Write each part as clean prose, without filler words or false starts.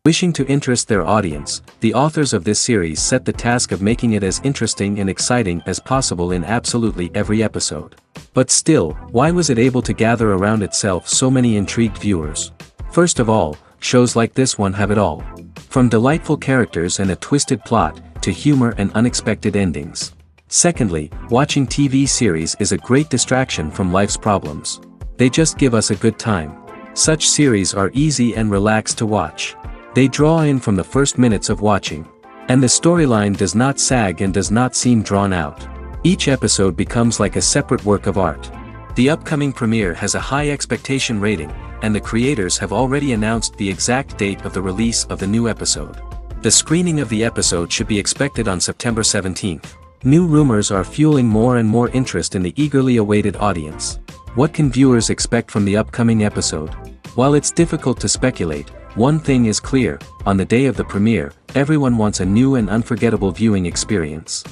Wishing to interest their audience, the authors of this series set the task of making it as interesting and exciting as possible in absolutely every episode. But still, why was it able to gather around itself so many intrigued viewers? First of all, shows like this one have it all. From delightful characters and a twisted plot, to humor and unexpected endings. Secondly, watching TV series is a great distraction from life's problems. They just give us a good time. Such series are easy and relaxed to watch. They draw in from the first minutes of watching. And the storyline does not sag and does not seem drawn out. Each episode becomes like a separate work of art. The upcoming premiere has a high expectation rating, and the creators have already announced the exact date of the release of the new episode. The screening of the episode should be expected on September 17th. New rumors are fueling more and more interest in the eagerly awaited audience. What can viewers expect from the upcoming episode? While it's difficult to speculate, one thing is clear: on the day of the premiere, everyone wants a new and unforgettable viewing experience.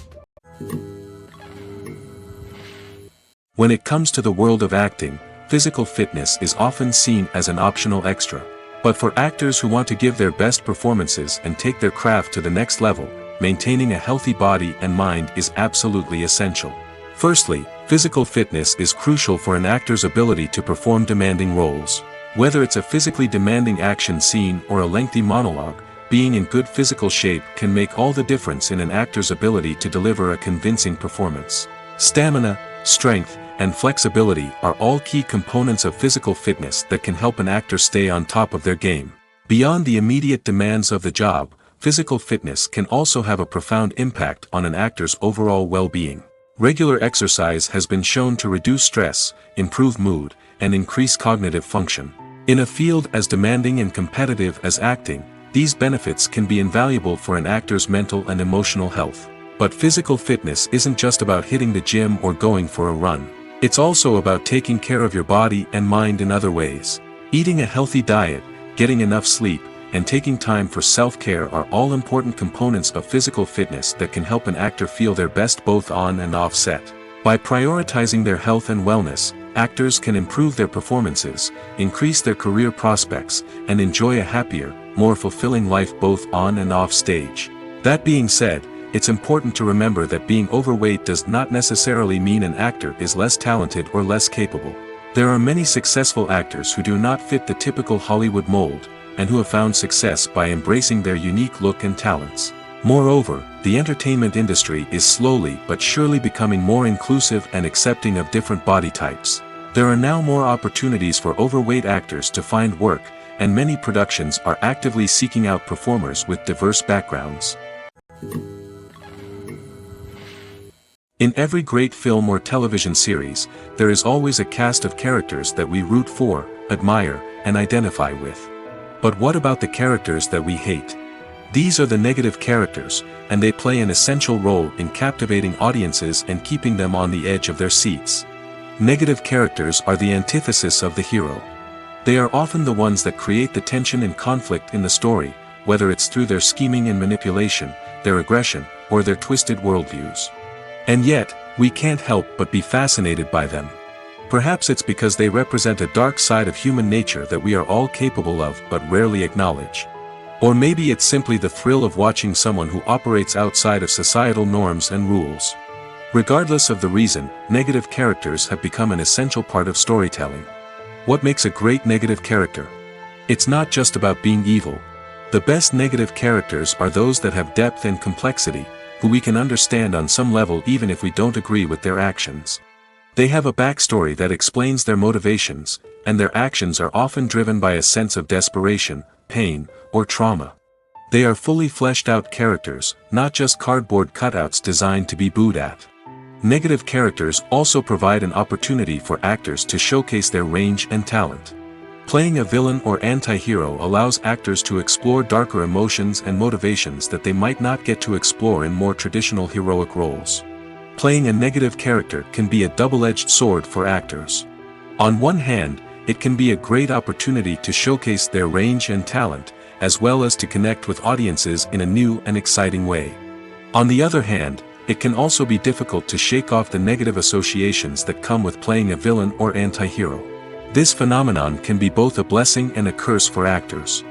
When it comes to the world of acting, physical fitness is often seen as an optional extra. But for actors who want to give their best performances and take their craft to the next level, maintaining a healthy body and mind is absolutely essential. Firstly, physical fitness is crucial for an actor's ability to perform demanding roles. Whether it's a physically demanding action scene or a lengthy monologue, being in good physical shape can make all the difference in an actor's ability to deliver a convincing performance. Stamina, strength, and flexibility are all key components of physical fitness that can help an actor stay on top of their game. Beyond the immediate demands of the job, physical fitness can also have a profound impact on an actor's overall well-being. Regular exercise has been shown to reduce stress, improve mood, and increase cognitive function. In a field as demanding and competitive as acting, these benefits can be invaluable for an actor's mental and emotional health. But physical fitness isn't just about hitting the gym or going for a run. It's also about taking care of your body and mind in other ways. Eating a healthy diet, getting enough sleep, and taking time for self-care are all important components of physical fitness that can help an actor feel their best both on and off set. By prioritizing their health and wellness, actors can improve their performances, increase their career prospects, and enjoy a happier, more fulfilling life both on and off stage. That being said, it's important to remember that being overweight does not necessarily mean an actor is less talented or less capable. There are many successful actors who do not fit the typical Hollywood mold, and who have found success by embracing their unique look and talents. Moreover, the entertainment industry is slowly but surely becoming more inclusive and accepting of different body types. There are now more opportunities for overweight actors to find work, and many productions are actively seeking out performers with diverse backgrounds. In every great film or television series, there is always a cast of characters that we root for, admire, and identify with. But what about the characters that we hate? These are the negative characters, and they play an essential role in captivating audiences and keeping them on the edge of their seats. Negative characters are the antithesis of the hero. They are often the ones that create the tension and conflict in the story, whether it's through their scheming and manipulation, their aggression, or their twisted worldviews. And yet, we can't help but be fascinated by them. Perhaps it's because they represent a dark side of human nature that we are all capable of but rarely acknowledge. Or maybe it's simply the thrill of watching someone who operates outside of societal norms and rules. Regardless of the reason, negative characters have become an essential part of storytelling. What makes a great negative character? It's not just about being evil. The best negative characters are those that have depth and complexity, who we can understand on some level even if we don't agree with their actions. They have a backstory that explains their motivations, and their actions are often driven by a sense of desperation, pain, or trauma. They are fully fleshed out characters, not just cardboard cutouts designed to be booed at. Negative characters also provide an opportunity for actors to showcase their range and talent. Playing a villain or anti-hero allows actors to explore darker emotions and motivations that they might not get to explore in more traditional heroic roles. Playing a negative character can be a double-edged sword for actors. On one hand, it can be a great opportunity to showcase their range and talent, as well as to connect with audiences in a new and exciting way. On the other hand, it can also be difficult to shake off the negative associations that come with playing a villain or anti-hero. This phenomenon can be both a blessing and a curse for actors.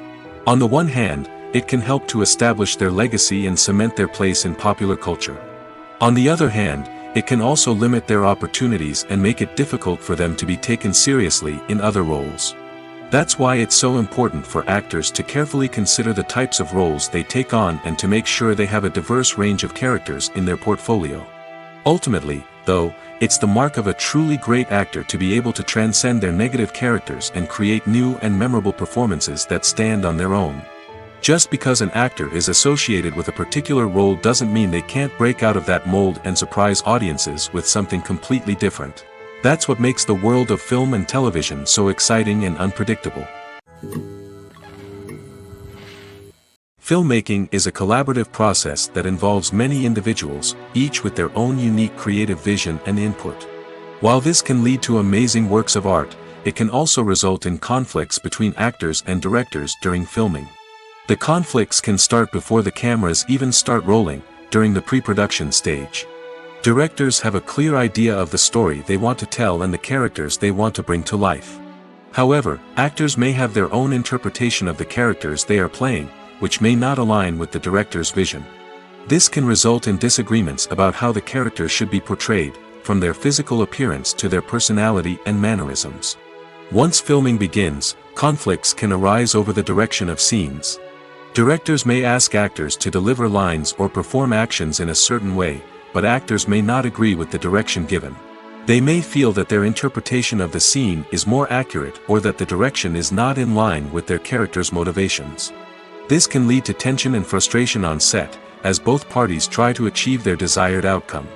On the one hand, it can help to establish their legacy and cement their place in popular culture. On the other hand, it can also limit their opportunities and make it difficult for them to be taken seriously in other roles. That's why it's so important for actors to carefully consider the types of roles they take on and to make sure they have a diverse range of characters in their portfolio. Ultimately, though, it's the mark of a truly great actor to be able to transcend their negative characters and create new and memorable performances that stand on their own. Just because an actor is associated with a particular role doesn't mean they can't break out of that mold and surprise audiences with something completely different. That's what makes the world of film and television so exciting and unpredictable. Filmmaking is a collaborative process that involves many individuals, each with their own unique creative vision and input. While this can lead to amazing works of art, it can also result in conflicts between actors and directors during filming. The conflicts can start before the cameras even start rolling, during the pre-production stage. Directors have a clear idea of the story they want to tell and the characters they want to bring to life. However, actors may have their own interpretation of the characters they are playing, which may not align with the director's vision. This can result in disagreements about how the characters should be portrayed, from their physical appearance to their personality and mannerisms. Once filming begins, conflicts can arise over the direction of scenes. Directors may ask actors to deliver lines or perform actions in a certain way, but actors may not agree with the direction given. They may feel that their interpretation of the scene is more accurate or that the direction is not in line with their character's motivations. This can lead to tension and frustration on set, as both parties try to achieve their desired outcome.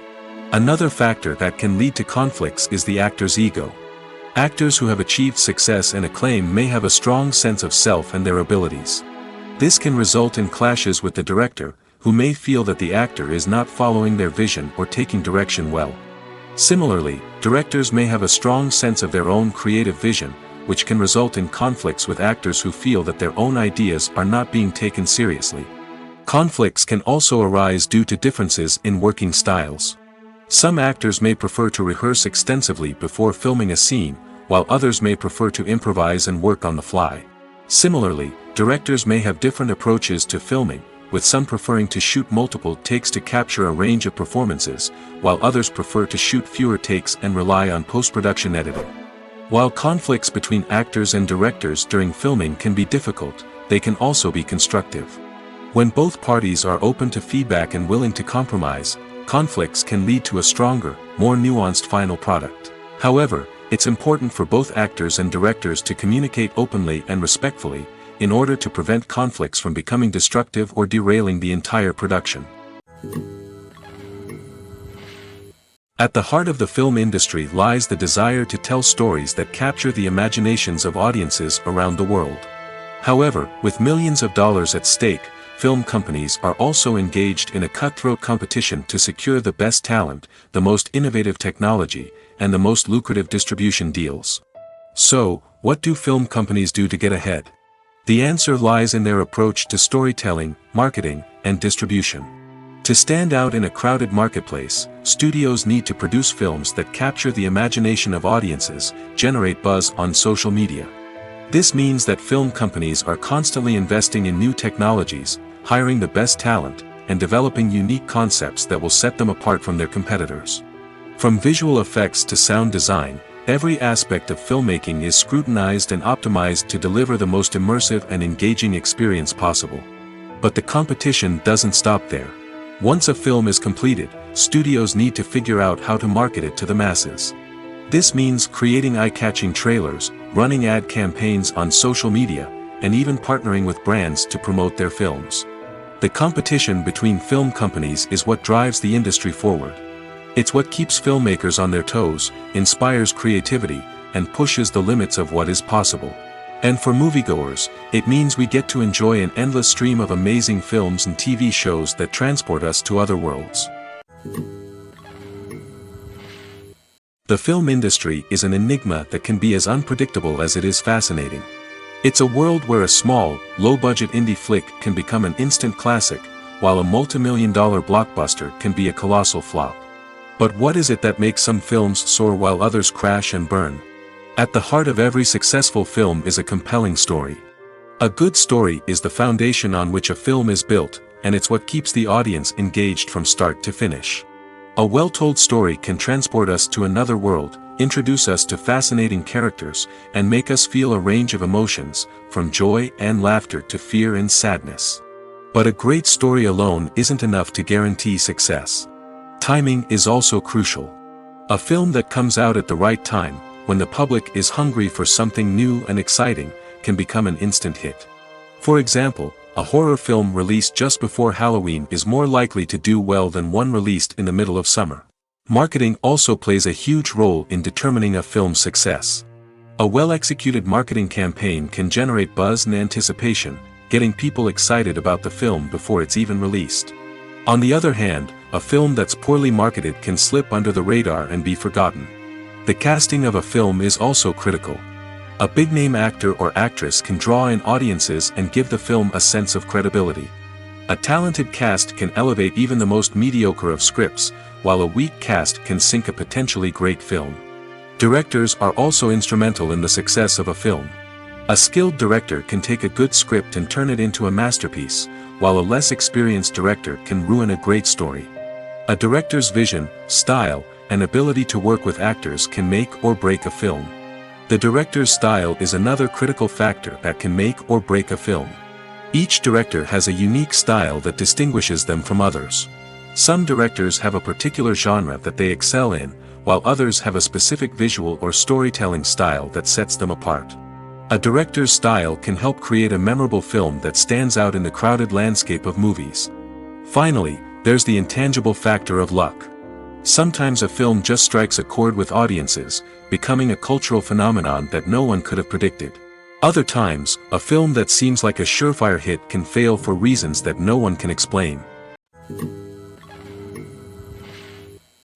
Another factor that can lead to conflicts is the actor's ego. Actors who have achieved success and acclaim may have a strong sense of self and their abilities. This can result in clashes with the director, who may feel that the actor is not following their vision or taking direction well. Similarly, directors may have a strong sense of their own creative vision, which can result in conflicts with actors who feel that their own ideas are not being taken seriously. Conflicts can also arise due to differences in working styles. Some actors may prefer to rehearse extensively before filming a scene, while others may prefer to improvise and work on the fly. Similarly, directors may have different approaches to filming, with some preferring to shoot multiple takes to capture a range of performances, while others prefer to shoot fewer takes and rely on post-production editing. While conflicts between actors and directors during filming can be difficult, they can also be constructive. When both parties are open to feedback and willing to compromise, conflicts can lead to a stronger, more nuanced final product. However, it's important for both actors and directors to communicate openly and respectfully, in order to prevent conflicts from becoming destructive or derailing the entire production. At the heart of the film industry lies the desire to tell stories that capture the imaginations of audiences around the world. However, with millions of dollars at stake, film companies are also engaged in a cutthroat competition to secure the best talent, the most innovative technology, and the most lucrative distribution deals. So, what do film companies do to get ahead? The answer lies in their approach to storytelling, marketing, and distribution. To stand out in a crowded marketplace, studios need to produce films that capture the imagination of audiences, generate buzz on social media. This means that film companies are constantly investing in new technologies, hiring the best talent, and developing unique concepts that will set them apart from their competitors. From visual effects to sound design, Every aspect of filmmaking is scrutinized and optimized to deliver the most immersive and engaging experience possible. But the competition doesn't stop there. Once a film is completed, studios need to figure out how to market it to the masses. This means creating eye-catching trailers, running ad campaigns on social media, and even partnering with brands to promote their films. The competition between film companies is what drives the industry forward. It's what keeps filmmakers on their toes, inspires creativity, and pushes the limits of what is possible. And for moviegoers, it means we get to enjoy an endless stream of amazing films and TV shows that transport us to other worlds. The film industry is an enigma that can be as unpredictable as it is fascinating. It's a world where a small, low-budget indie flick can become an instant classic, while a multi-million-dollar blockbuster can be a colossal flop. But what is it that makes some films soar while others crash and burn? At the heart of every successful film is a compelling story. A good story is the foundation on which a film is built, and it's what keeps the audience engaged from start to finish. A well-told story can transport us to another world, introduce us to fascinating characters, and make us feel a range of emotions, from joy and laughter to fear and sadness. But a great story alone isn't enough to guarantee success. Timing is also crucial. A film that comes out at the right time, when the public is hungry for something new and exciting, can become an instant hit. For example, a horror film released just before Halloween is more likely to do well than one released in the middle of summer. Marketing also plays a huge role in determining a film's success. A well-executed marketing campaign can generate buzz and anticipation, getting people excited about the film before it's even released. On the other hand, a film that's poorly marketed can slip under the radar and be forgotten. The casting of a film is also critical. A big-name actor or actress can draw in audiences and give the film a sense of credibility. A talented cast can elevate even the most mediocre of scripts, while a weak cast can sink a potentially great film. Directors are also instrumental in the success of a film. A skilled director can take a good script and turn it into a masterpiece, while a less experienced director can ruin a great story. A director's vision, style, and ability to work with actors can make or break a film. The director's style is another critical factor that can make or break a film. Each director has a unique style that distinguishes them from others. Some directors have a particular genre that they excel in, while others have a specific visual or storytelling style that sets them apart. A director's style can help create a memorable film that stands out in the crowded landscape of movies. Finally, there's the intangible factor of luck. Sometimes a film just strikes a chord with audiences, becoming a cultural phenomenon that no one could have predicted. Other times, a film that seems like a surefire hit can fail for reasons that no one can explain.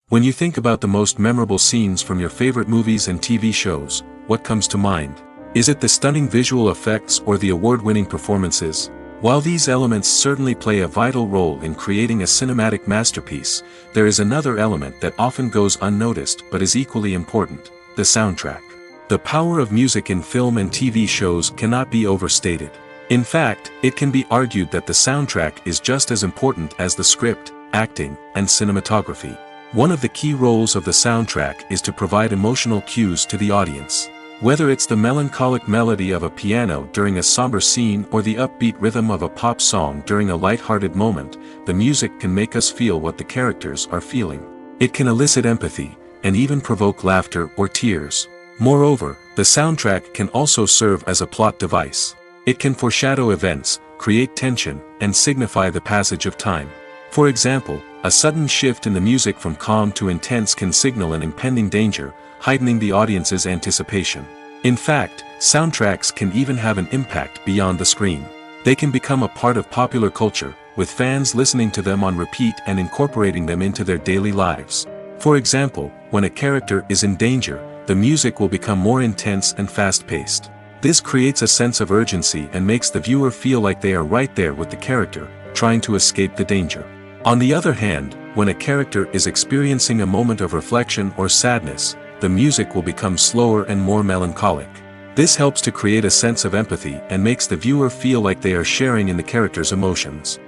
When you think about the most memorable scenes from your favorite movies and TV shows, what comes to mind? Is it the stunning visual effects or the award-winning performances? While these elements certainly play a vital role in creating a cinematic masterpiece, there is another element that often goes unnoticed but is equally important: the soundtrack. The power of music in film and TV shows cannot be overstated. In fact, it can be argued that the soundtrack is just as important as the script, acting, and cinematography. One of the key roles of the soundtrack is to provide emotional cues to the audience. Whether it's the melancholic melody of a piano during a somber scene or the upbeat rhythm of a pop song during a light-hearted moment, the music can make us feel what the characters are feeling. It can elicit empathy, and even provoke laughter or tears. Moreover, the soundtrack can also serve as a plot device. It can foreshadow events, create tension, and signify the passage of time. For example, a sudden shift in the music from calm to intense can signal an impending danger, heightening the audience's anticipation. In fact, soundtracks can even have an impact beyond the screen. They can become a part of popular culture, with fans listening to them on repeat and incorporating them into their daily lives. For example, when a character is in danger, the music will become more intense and fast-paced. This creates a sense of urgency and makes the viewer feel like they are right there with the character, trying to escape the danger. On the other hand, when a character is experiencing a moment of reflection or sadness, the music will become slower and more melancholic. This helps to create a sense of empathy and makes the viewer feel like they are sharing in the character's emotions.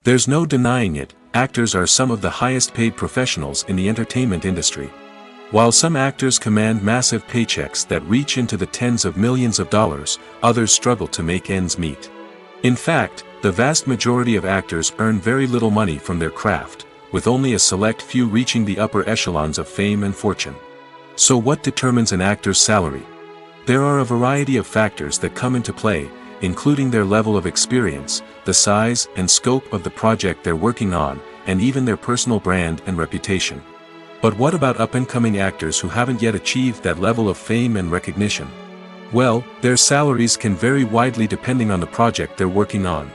There's no denying it, actors are some of the highest paid professionals in the entertainment industry. While some actors command massive paychecks that reach into the tens of millions of dollars, others struggle to make ends meet. In fact, the vast majority of actors earn very little money from their craft, with only a select few reaching the upper echelons of fame and fortune. So what determines an actor's salary? There are a variety of factors that come into play, including their level of experience, the size and scope of the project they're working on, and even their personal brand and reputation. But what about up-and-coming actors who haven't yet achieved that level of fame and recognition? Well, their salaries can vary widely depending on the project they're working on.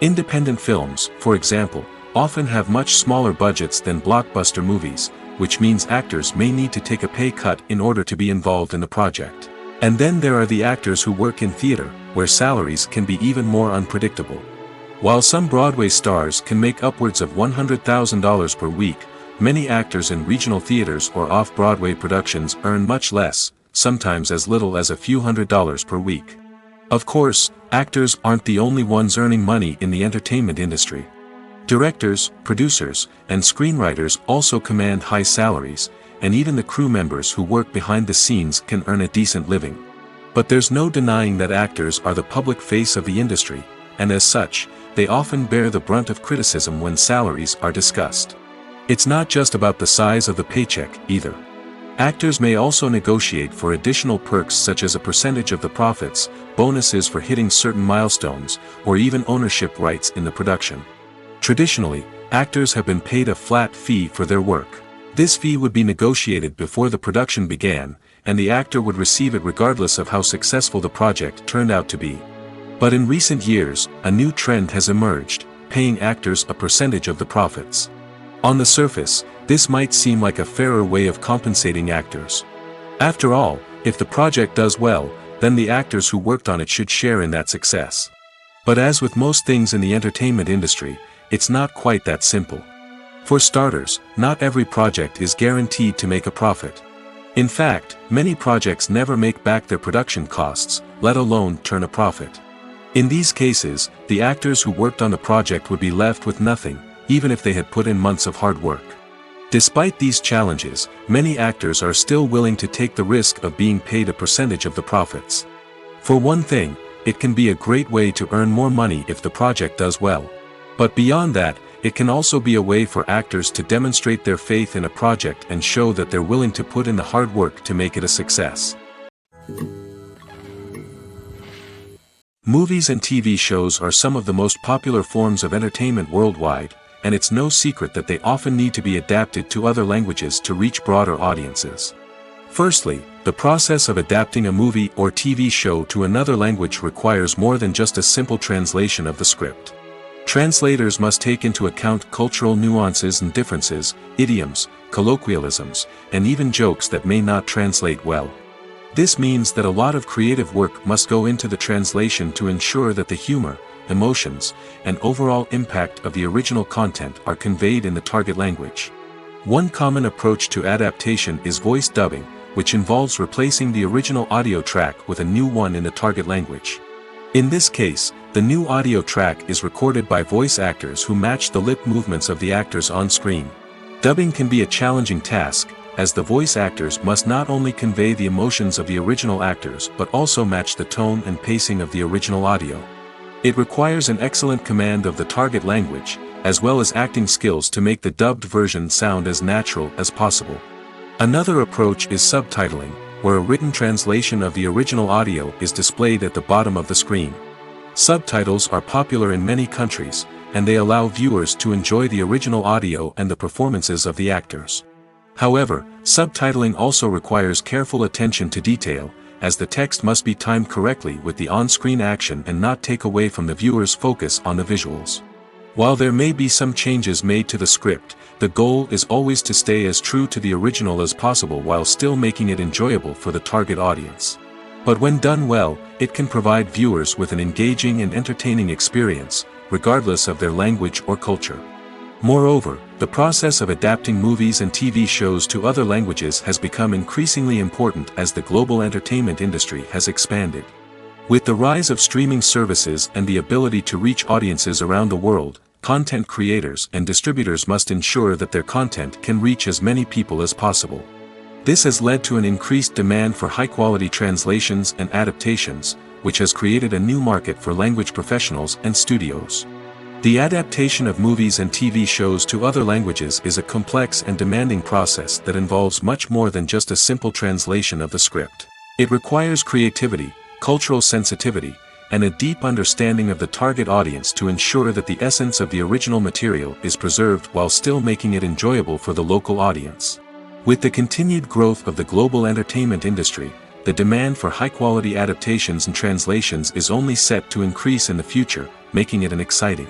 Independent films, for example, often have much smaller budgets than blockbuster movies, which means actors may need to take a pay cut in order to be involved in the project. And then there are the actors who work in theater, where salaries can be even more unpredictable. While some Broadway stars can make upwards of $100,000 per week, many actors in regional theaters or off-Broadway productions earn much less, sometimes as little as a few $100s per week. Of course, actors aren't the only ones earning money in the entertainment industry. Directors, producers, and screenwriters also command high salaries, and even the crew members who work behind the scenes can earn a decent living. But there's no denying that actors are the public face of the industry, and as such, they often bear the brunt of criticism when salaries are discussed. It's not just about the size of the paycheck, either. Actors may also negotiate for additional perks such as a percentage of the profits, bonuses for hitting certain milestones, or even ownership rights in the production. Traditionally, actors have been paid a flat fee for their work. This fee would be negotiated before the production began, and the actor would receive it regardless of how successful the project turned out to be. But in recent years, a new trend has emerged, paying actors a percentage of the profits. On the surface, this might seem like a fairer way of compensating actors. After all, if the project does well, then the actors who worked on it should share in that success. But as with most things in the entertainment industry, it's not quite that simple. For starters, not every project is guaranteed to make a profit. In fact, many projects never make back their production costs, let alone turn a profit. In these cases, the actors who worked on the project would be left with nothing, even if they had put in months of hard work. Despite these challenges, many actors are still willing to take the risk of being paid a percentage of the profits. For one thing, it can be a great way to earn more money if the project does well. But beyond that, it can also be a way for actors to demonstrate their faith in a project and show that they're willing to put in the hard work to make it a success. Movies and TV shows are some of the most popular forms of entertainment worldwide, and it's no secret that they often need to be adapted to other languages to reach broader audiences. Firstly, the process of adapting a movie or TV show to another language requires more than just a simple translation of the script. Translators must take into account cultural nuances and differences, idioms, colloquialisms, and even jokes that may not translate well. This means that a lot of creative work must go into the translation to ensure that the humor, emotions, and overall impact of the original content are conveyed in the target language. One common approach to adaptation is voice dubbing, which involves replacing the original audio track with a new one in the target language. In this case, the new audio track is recorded by voice actors who match the lip movements of the actors on screen. Dubbing can be a challenging task, as the voice actors must not only convey the emotions of the original actors but also match the tone and pacing of the original audio. It requires an excellent command of the target language, as well as acting skills to make the dubbed version sound as natural as possible. Another approach is subtitling, where a written translation of the original audio is displayed at the bottom of the screen. Subtitles are popular in many countries, and they allow viewers to enjoy the original audio and the performances of the actors. However, subtitling also requires careful attention to detail, as the text must be timed correctly with the on-screen action and not take away from the viewer's focus on the visuals. While there may be some changes made to the script, the goal is always to stay as true to the original as possible while still making it enjoyable for the target audience. But when done well, it can provide viewers with an engaging and entertaining experience, regardless of their language or culture. Moreover, the process of adapting movies and TV shows to other languages has become increasingly important as the global entertainment industry has expanded. With the rise of streaming services and the ability to reach audiences around the world, content creators and distributors must ensure that their content can reach as many people as possible. This has led to an increased demand for high-quality translations and adaptations, which has created a new market for language professionals and studios. The adaptation of movies and TV shows to other languages is a complex and demanding process that involves much more than just a simple translation of the script. It requires creativity, cultural sensitivity, and a deep understanding of the target audience to ensure that the essence of the original material is preserved while still making it enjoyable for the local audience. With the continued growth of the global entertainment industry, the demand for high-quality adaptations and translations is only set to increase in the future, making it exciting.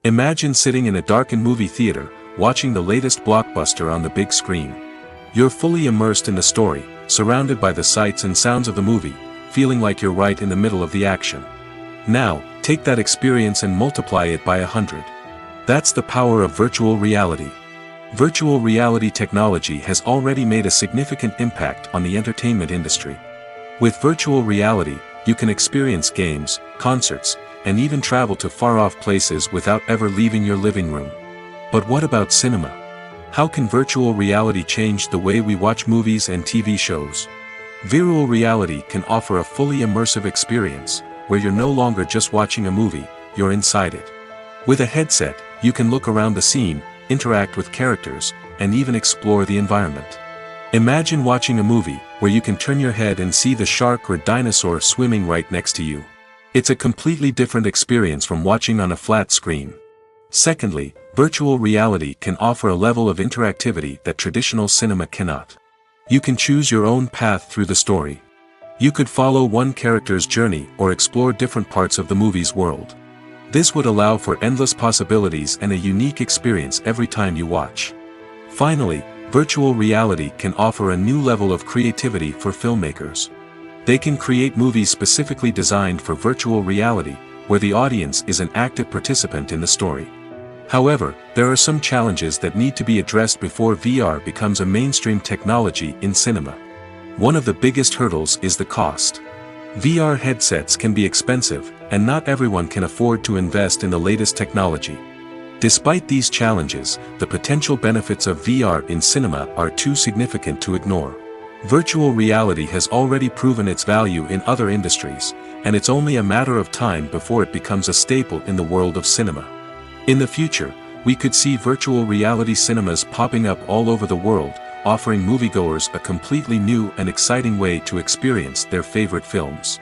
Imagine sitting in a darkened movie theater, watching the latest blockbuster on the big screen. You're fully immersed in the story, surrounded by the sights and sounds of the movie, feeling like you're right in the middle of the action. Now, take that experience and multiply it by 100. That's the power of virtual reality. Virtual reality technology has already made a significant impact on the entertainment industry. With virtual reality, you can experience games, concerts, and even travel to far-off places without ever leaving your living room. But what about cinema? How can virtual reality change the way we watch movies and TV shows? Virtual reality can offer a fully immersive experience, where you're no longer just watching a movie, you're inside it. With a headset, you can look around the scene, interact with characters, and even explore the environment. Imagine watching a movie, where you can turn your head and see the shark or dinosaur swimming right next to you. It's a completely different experience from watching on a flat screen. Secondly, virtual reality can offer a level of interactivity that traditional cinema cannot. You can choose your own path through the story. You could follow one character's journey or explore different parts of the movie's world. This would allow for endless possibilities and a unique experience every time you watch. Finally, virtual reality can offer a new level of creativity for filmmakers. They can create movies specifically designed for virtual reality, where the audience is an active participant in the story. However, there are some challenges that need to be addressed before VR becomes a mainstream technology in cinema. One of the biggest hurdles is the cost. VR headsets can be expensive, and not everyone can afford to invest in the latest technology. Despite these challenges, the potential benefits of VR in cinema are too significant to ignore. Virtual reality has already proven its value in other industries, and it's only a matter of time before it becomes a staple in the world of cinema. In the future, we could see virtual reality cinemas popping up all over the world, offering moviegoers a completely new and exciting way to experience their favorite films.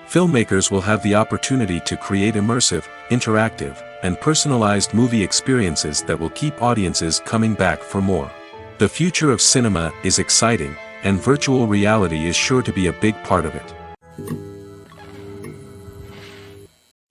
Filmmakers will have the opportunity to create immersive, interactive, and personalized movie experiences that will keep audiences coming back for more. The future of cinema is exciting, and virtual reality is sure to be a big part of it.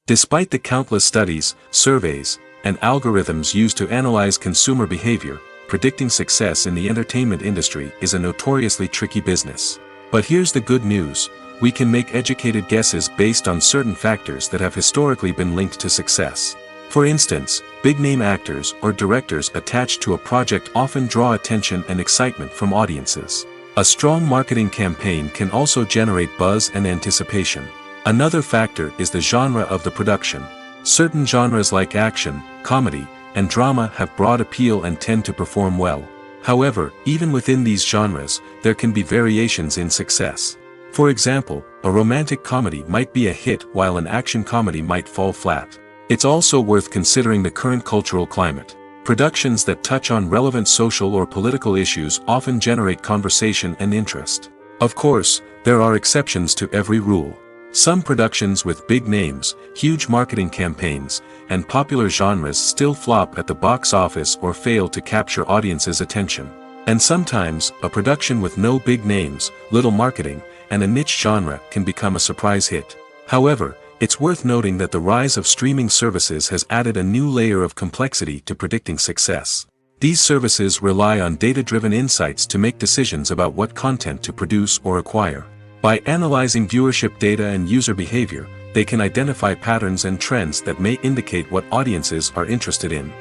Despite the countless studies, surveys, and algorithms used to analyze consumer behavior, predicting success in the entertainment industry is a notoriously tricky business. But here's the good news: we can make educated guesses based on certain factors that have historically been linked to success. For instance, big-name actors or directors attached to a project often draw attention and excitement from audiences. A strong marketing campaign can also generate buzz and anticipation. Another factor is the genre of the production. Certain genres like action, comedy, and drama have broad appeal and tend to perform well. However, even within these genres, there can be variations in success. For example, a romantic comedy might be a hit while an action comedy might fall flat. It's also worth considering the current cultural climate. Productions that touch on relevant social or political issues often generate conversation and interest. Of course, there are exceptions to every rule. Some productions with big names, huge marketing campaigns, and popular genres still flop at the box office or fail to capture audiences' attention. And sometimes, a production with no big names, little marketing, and a niche genre can become a surprise hit. However, it's worth noting that the rise of streaming services has added a new layer of complexity to predicting success. These services rely on data-driven insights to make decisions about what content to produce or acquire. By analyzing viewership data and user behavior, they can identify patterns and trends that may indicate what audiences are interested in.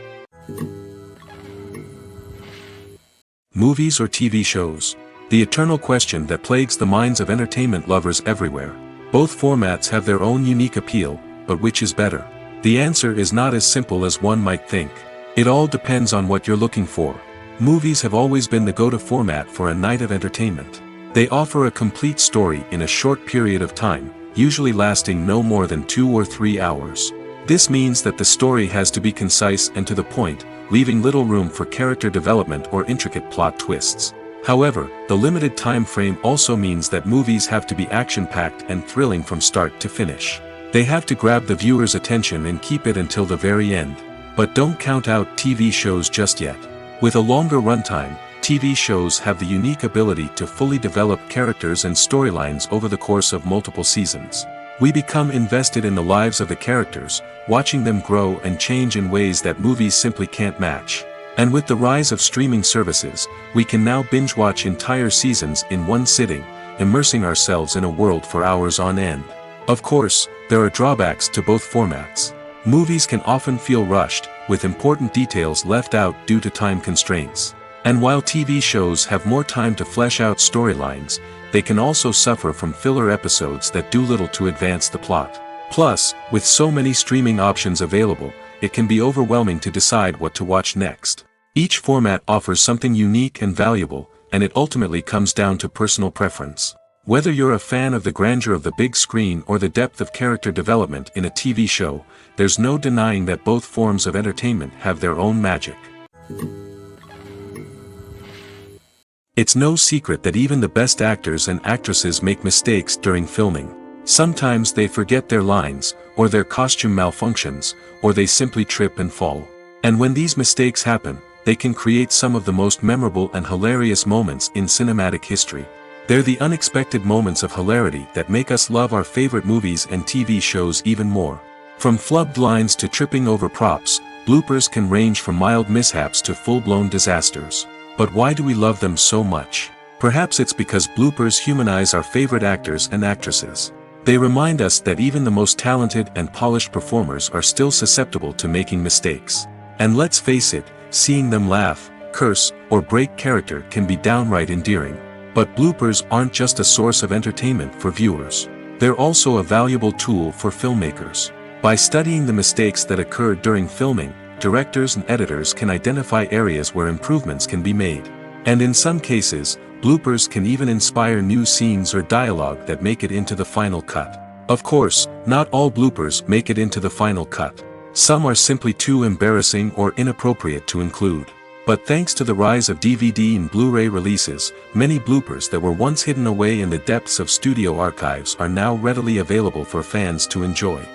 Movies or TV shows? The eternal question that plagues the minds of entertainment lovers everywhere. Both formats have their own unique appeal, but which is better? The answer is not as simple as one might think. It all depends on what you're looking for. Movies have always been the go-to format for a night of entertainment. They offer a complete story in a short period of time, usually lasting no more than 2 or 3 hours. This means that the story has to be concise and to the point, leaving little room for character development or intricate plot twists. However, the limited time frame also means that movies have to be action-packed and thrilling from start to finish. They have to grab the viewer's attention and keep it until the very end. But don't count out TV shows just yet. With a longer runtime, TV shows have the unique ability to fully develop characters and storylines over the course of multiple seasons. We become invested in the lives of the characters, watching them grow and change in ways that movies simply can't match. And with the rise of streaming services, we can now binge-watch entire seasons in one sitting, immersing ourselves in a world for hours on end. Of course, there are drawbacks to both formats. Movies can often feel rushed, with important details left out due to time constraints. And while TV shows have more time to flesh out storylines, they can also suffer from filler episodes that do little to advance the plot. Plus, with so many streaming options available, it can be overwhelming to decide what to watch next. Each format offers something unique and valuable, and it ultimately comes down to personal preference. Whether you're a fan of the grandeur of the big screen or the depth of character development in a TV show, there's no denying that both forms of entertainment have their own magic. It's no secret that even the best actors and actresses make mistakes during filming. Sometimes they forget their lines, or their costume malfunctions, or they simply trip and fall. And when these mistakes happen, they can create some of the most memorable and hilarious moments in cinematic history. They're the unexpected moments of hilarity that make us love our favorite movies and TV shows even more. From flubbed lines to tripping over props, bloopers can range from mild mishaps to full-blown disasters. But why do we love them so much? Perhaps it's because bloopers humanize our favorite actors and actresses. They remind us that even the most talented and polished performers are still susceptible to making mistakes. And let's face it, seeing them laugh, curse, or break character can be downright endearing. But bloopers aren't just a source of entertainment for viewers. They're also a valuable tool for filmmakers. By studying the mistakes that occurred during filming, directors and editors can identify areas where improvements can be made. And in some cases, bloopers can even inspire new scenes or dialogue that make it into the final cut. Of course, not all bloopers make it into the final cut. Some are simply too embarrassing or inappropriate to include. But thanks to the rise of DVD and Blu-ray releases, many bloopers that were once hidden away in the depths of studio archives are now readily available for fans to enjoy.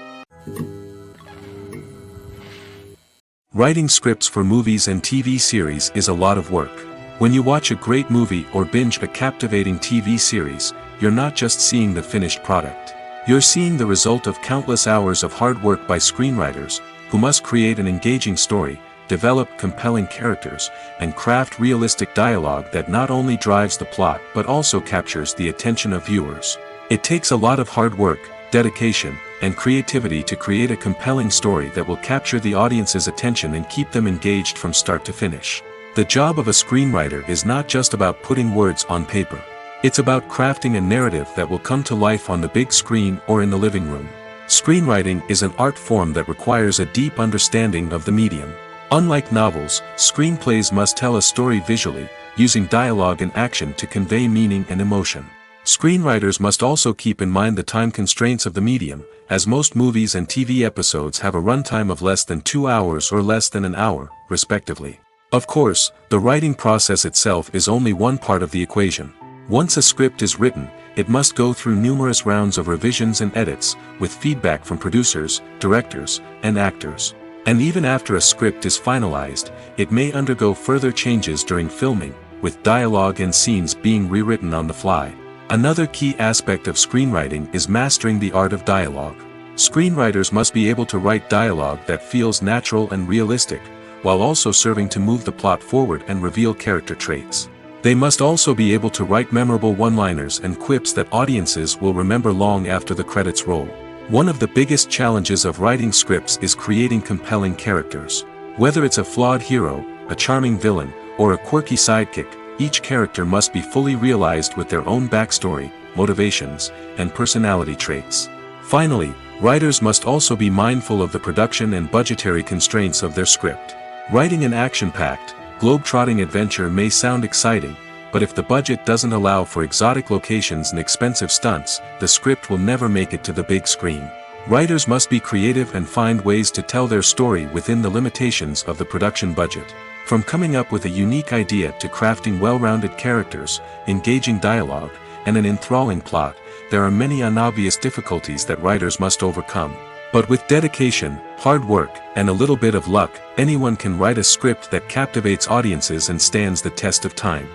Writing scripts for movies and TV series is a lot of work. When you watch a great movie or binge a captivating TV series, you're not just seeing the finished product. You're seeing the result of countless hours of hard work by screenwriters, who must create an engaging story, develop compelling characters, and craft realistic dialogue that not only drives the plot but also captures the attention of viewers. It takes a lot of hard work, dedication, and creativity to create a compelling story that will capture the audience's attention and keep them engaged from start to finish. The job of a screenwriter is not just about putting words on paper. It's about crafting a narrative that will come to life on the big screen or in the living room. Screenwriting is an art form that requires a deep understanding of the medium. Unlike novels, screenplays must tell a story visually, using dialogue and action to convey meaning and emotion. Screenwriters must also keep in mind the time constraints of the medium, as most movies and TV episodes have a runtime of less than 2 hours or less than an hour, respectively. Of course, the writing process itself is only one part of the equation. Once a script is written, it must go through numerous rounds of revisions and edits, with feedback from producers, directors, and actors. And even after a script is finalized, it may undergo further changes during filming, with dialogue and scenes being rewritten on the fly. Another key aspect of screenwriting is mastering the art of dialogue. Screenwriters must be able to write dialogue that feels natural and realistic, while also serving to move the plot forward and reveal character traits. They must also be able to write memorable one-liners and quips that audiences will remember long after the credits roll. One of the biggest challenges of writing scripts is creating compelling characters. Whether it's a flawed hero, a charming villain, or a quirky sidekick, each character must be fully realized with their own backstory, motivations, and personality traits. Finally, writers must also be mindful of the production and budgetary constraints of their script. Writing an action-packed, globe-trotting adventure may sound exciting, but if the budget doesn't allow for exotic locations and expensive stunts, the script will never make it to the big screen. Writers must be creative and find ways to tell their story within the limitations of the production budget. From coming up with a unique idea to crafting well-rounded characters, engaging dialogue, and an enthralling plot, there are many unobvious difficulties that writers must overcome. But with dedication, hard work, and a little bit of luck, anyone can write a script that captivates audiences and stands the test of time.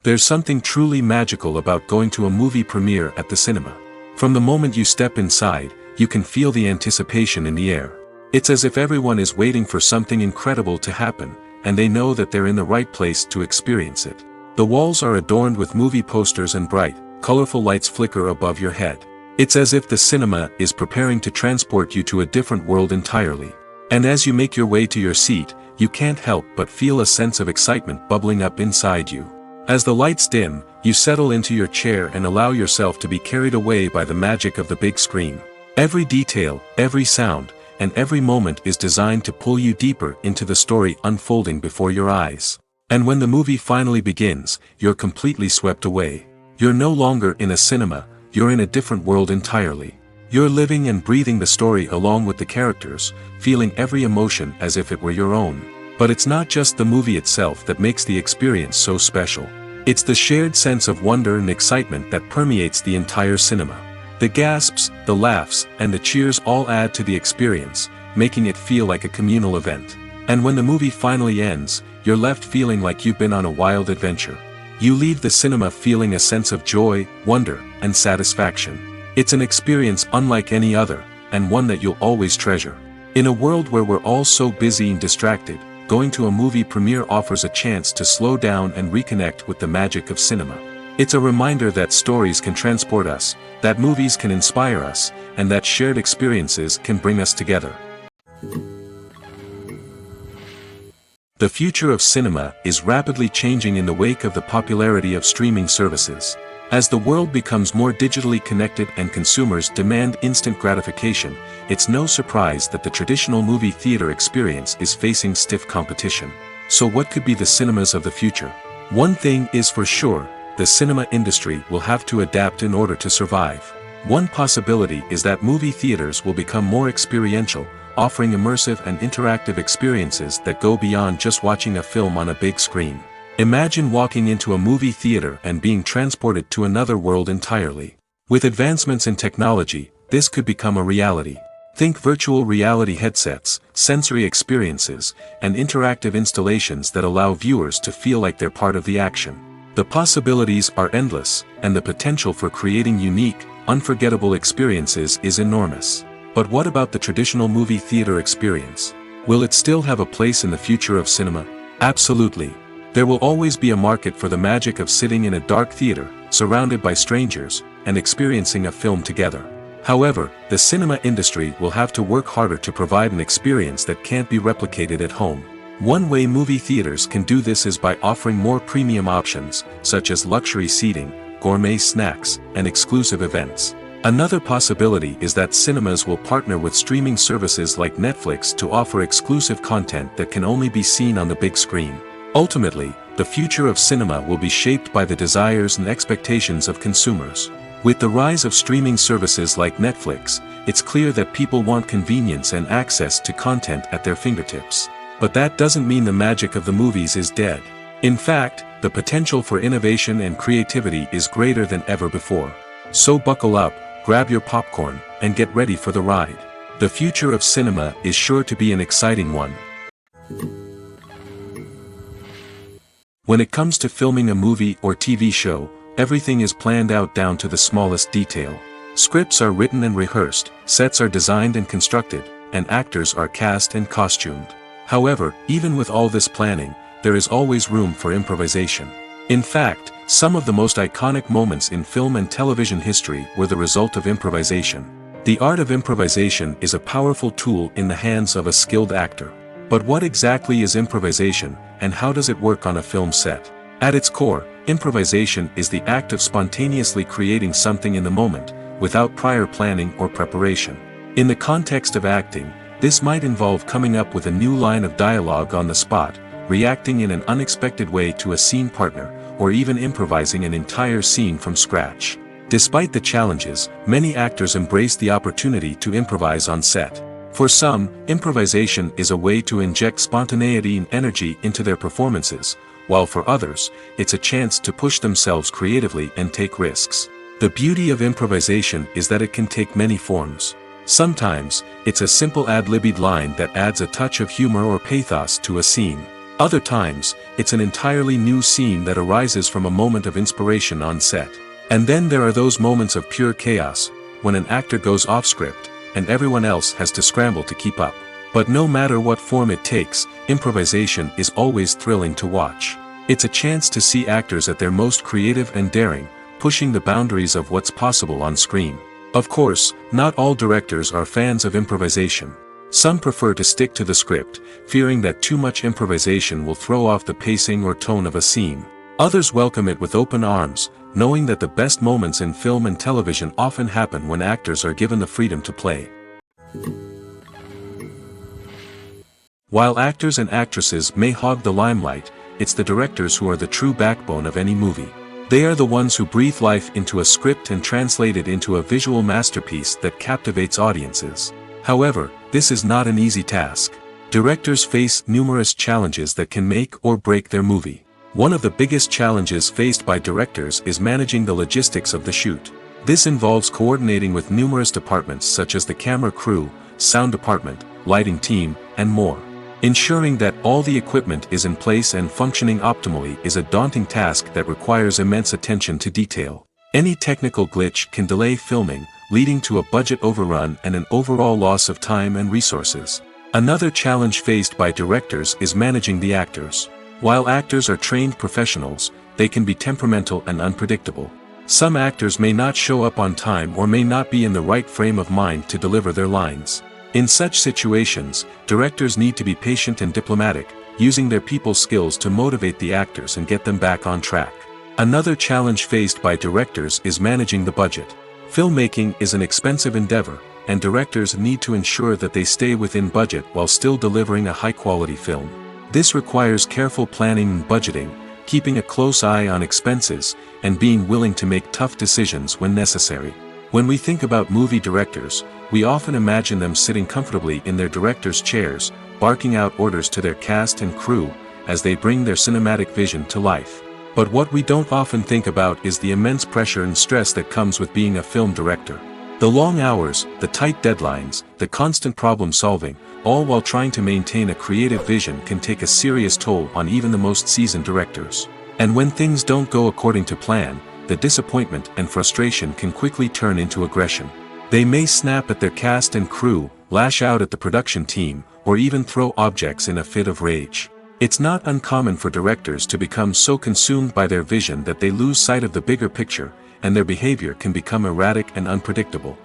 There's something truly magical about going to a movie premiere at the cinema. From the moment you step inside, you can feel the anticipation in the air. It's as if everyone is waiting for something incredible to happen, and they know that they're in the right place to experience it. The walls are adorned with movie posters and bright, colorful lights flicker above your head. It's as if the cinema is preparing to transport you to a different world entirely. And as you make your way to your seat, you can't help but feel a sense of excitement bubbling up inside you. As the lights dim, you settle into your chair and allow yourself to be carried away by the magic of the big screen. Every detail, every sound, and every moment is designed to pull you deeper into the story unfolding before your eyes. And when the movie finally begins, you're completely swept away. You're no longer in a cinema, you're in a different world entirely. You're living and breathing the story along with the characters, feeling every emotion as if it were your own. But it's not just the movie itself that makes the experience so special. It's the shared sense of wonder and excitement that permeates the entire cinema. The gasps, the laughs, and the cheers all add to the experience, making it feel like a communal event. And when the movie finally ends, you're left feeling like you've been on a wild adventure. You leave the cinema feeling a sense of joy, wonder, and satisfaction. It's an experience unlike any other, and one that you'll always treasure. In a world where we're all so busy and distracted, going to a movie premiere offers a chance to slow down and reconnect with the magic of cinema. It's a reminder that stories can transport us, that movies can inspire us, and that shared experiences can bring us together. The future of cinema is rapidly changing in the wake of the popularity of streaming services. As the world becomes more digitally connected and consumers demand instant gratification, it's no surprise that the traditional movie theater experience is facing stiff competition. So what could be the cinemas of the future? One thing is for sure, the cinema industry will have to adapt in order to survive. One possibility is that movie theaters will become more experiential, offering immersive and interactive experiences that go beyond just watching a film on a big screen. Imagine walking into a movie theater and being transported to another world entirely. With advancements in technology, this could become a reality. Think virtual reality headsets, sensory experiences, and interactive installations that allow viewers to feel like they're part of the action. The possibilities are endless, and the potential for creating unique, unforgettable experiences is enormous. But what about the traditional movie theater experience? Will it still have a place in the future of cinema? Absolutely. There will always be a market for the magic of sitting in a dark theater, surrounded by strangers, and experiencing a film together. However, the cinema industry will have to work harder to provide an experience that can't be replicated at home. One way movie theaters can do this is by offering more premium options, such as luxury seating, gourmet snacks, and exclusive events. Another possibility is that cinemas will partner with streaming services like Netflix to offer exclusive content that can only be seen on the big screen. Ultimately, the future of cinema will be shaped by the desires and expectations of consumers. With the rise of streaming services like Netflix, it's clear that people want convenience and access to content at their fingertips. But that doesn't mean the magic of the movies is dead. In fact, the potential for innovation and creativity is greater than ever before. So buckle up, grab your popcorn, and get ready for the ride. The future of cinema is sure to be an exciting one. When it comes to filming a movie or TV show, everything is planned out down to the smallest detail. Scripts are written and rehearsed, sets are designed and constructed, and actors are cast and costumed. However, even with all this planning, there is always room for improvisation. In fact, some of the most iconic moments in film and television history were the result of improvisation. The art of improvisation is a powerful tool in the hands of a skilled actor. But what exactly is improvisation, and how does it work on a film set? At its core, improvisation is the act of spontaneously creating something in the moment, without prior planning or preparation. In the context of acting, this might involve coming up with a new line of dialogue on the spot, reacting in an unexpected way to a scene partner, or even improvising an entire scene from scratch. Despite the challenges, many actors embrace the opportunity to improvise on set. For some, improvisation is a way to inject spontaneity and energy into their performances, while for others, it's a chance to push themselves creatively and take risks. The beauty of improvisation is that it can take many forms. Sometimes, it's a simple ad-libbed line that adds a touch of humor or pathos to a scene. Other times, it's an entirely new scene that arises from a moment of inspiration on set. And then there are those moments of pure chaos, when an actor goes off script, and everyone else has to scramble to keep up. But no matter what form it takes, improvisation is always thrilling to watch. It's a chance to see actors at their most creative and daring, pushing the boundaries of what's possible on screen. Of course, not all directors are fans of improvisation. Some prefer to stick to the script, fearing that too much improvisation will throw off the pacing or tone of a scene. Others welcome it with open arms, knowing that the best moments in film and television often happen when actors are given the freedom to play. While actors and actresses may hog the limelight, it's the directors who are the true backbone of any movie. They are the ones who breathe life into a script and translate it into a visual masterpiece that captivates audiences. However, this is not an easy task. Directors face numerous challenges that can make or break their movie. One of the biggest challenges faced by directors is managing the logistics of the shoot. This involves coordinating with numerous departments such as the camera crew, sound department, lighting team, and more. Ensuring that all the equipment is in place and functioning optimally is a daunting task that requires immense attention to detail. Any technical glitch can delay filming, leading to a budget overrun and an overall loss of time and resources. Another challenge faced by directors is managing the actors. While actors are trained professionals, they can be temperamental and unpredictable. Some actors may not show up on time or may not be in the right frame of mind to deliver their lines. In such situations, directors need to be patient and diplomatic, using their people skills to motivate the actors and get them back on track. Another challenge faced by directors is managing the budget. Filmmaking is an expensive endeavor, and directors need to ensure that they stay within budget while still delivering a high-quality film. This requires careful planning and budgeting, keeping a close eye on expenses, and being willing to make tough decisions when necessary. When we think about movie directors, we often imagine them sitting comfortably in their director's chairs, barking out orders to their cast and crew, as they bring their cinematic vision to life. But what we don't often think about is the immense pressure and stress that comes with being a film director. The long hours, the tight deadlines, the constant problem solving, all while trying to maintain a creative vision can take a serious toll on even the most seasoned directors. And when things don't go according to plan, the disappointment and frustration can quickly turn into aggression. They may snap at their cast and crew, lash out at the production team, or even throw objects in a fit of rage. It's not uncommon for directors to become so consumed by their vision that they lose sight of the bigger picture, and their behavior can become erratic and unpredictable.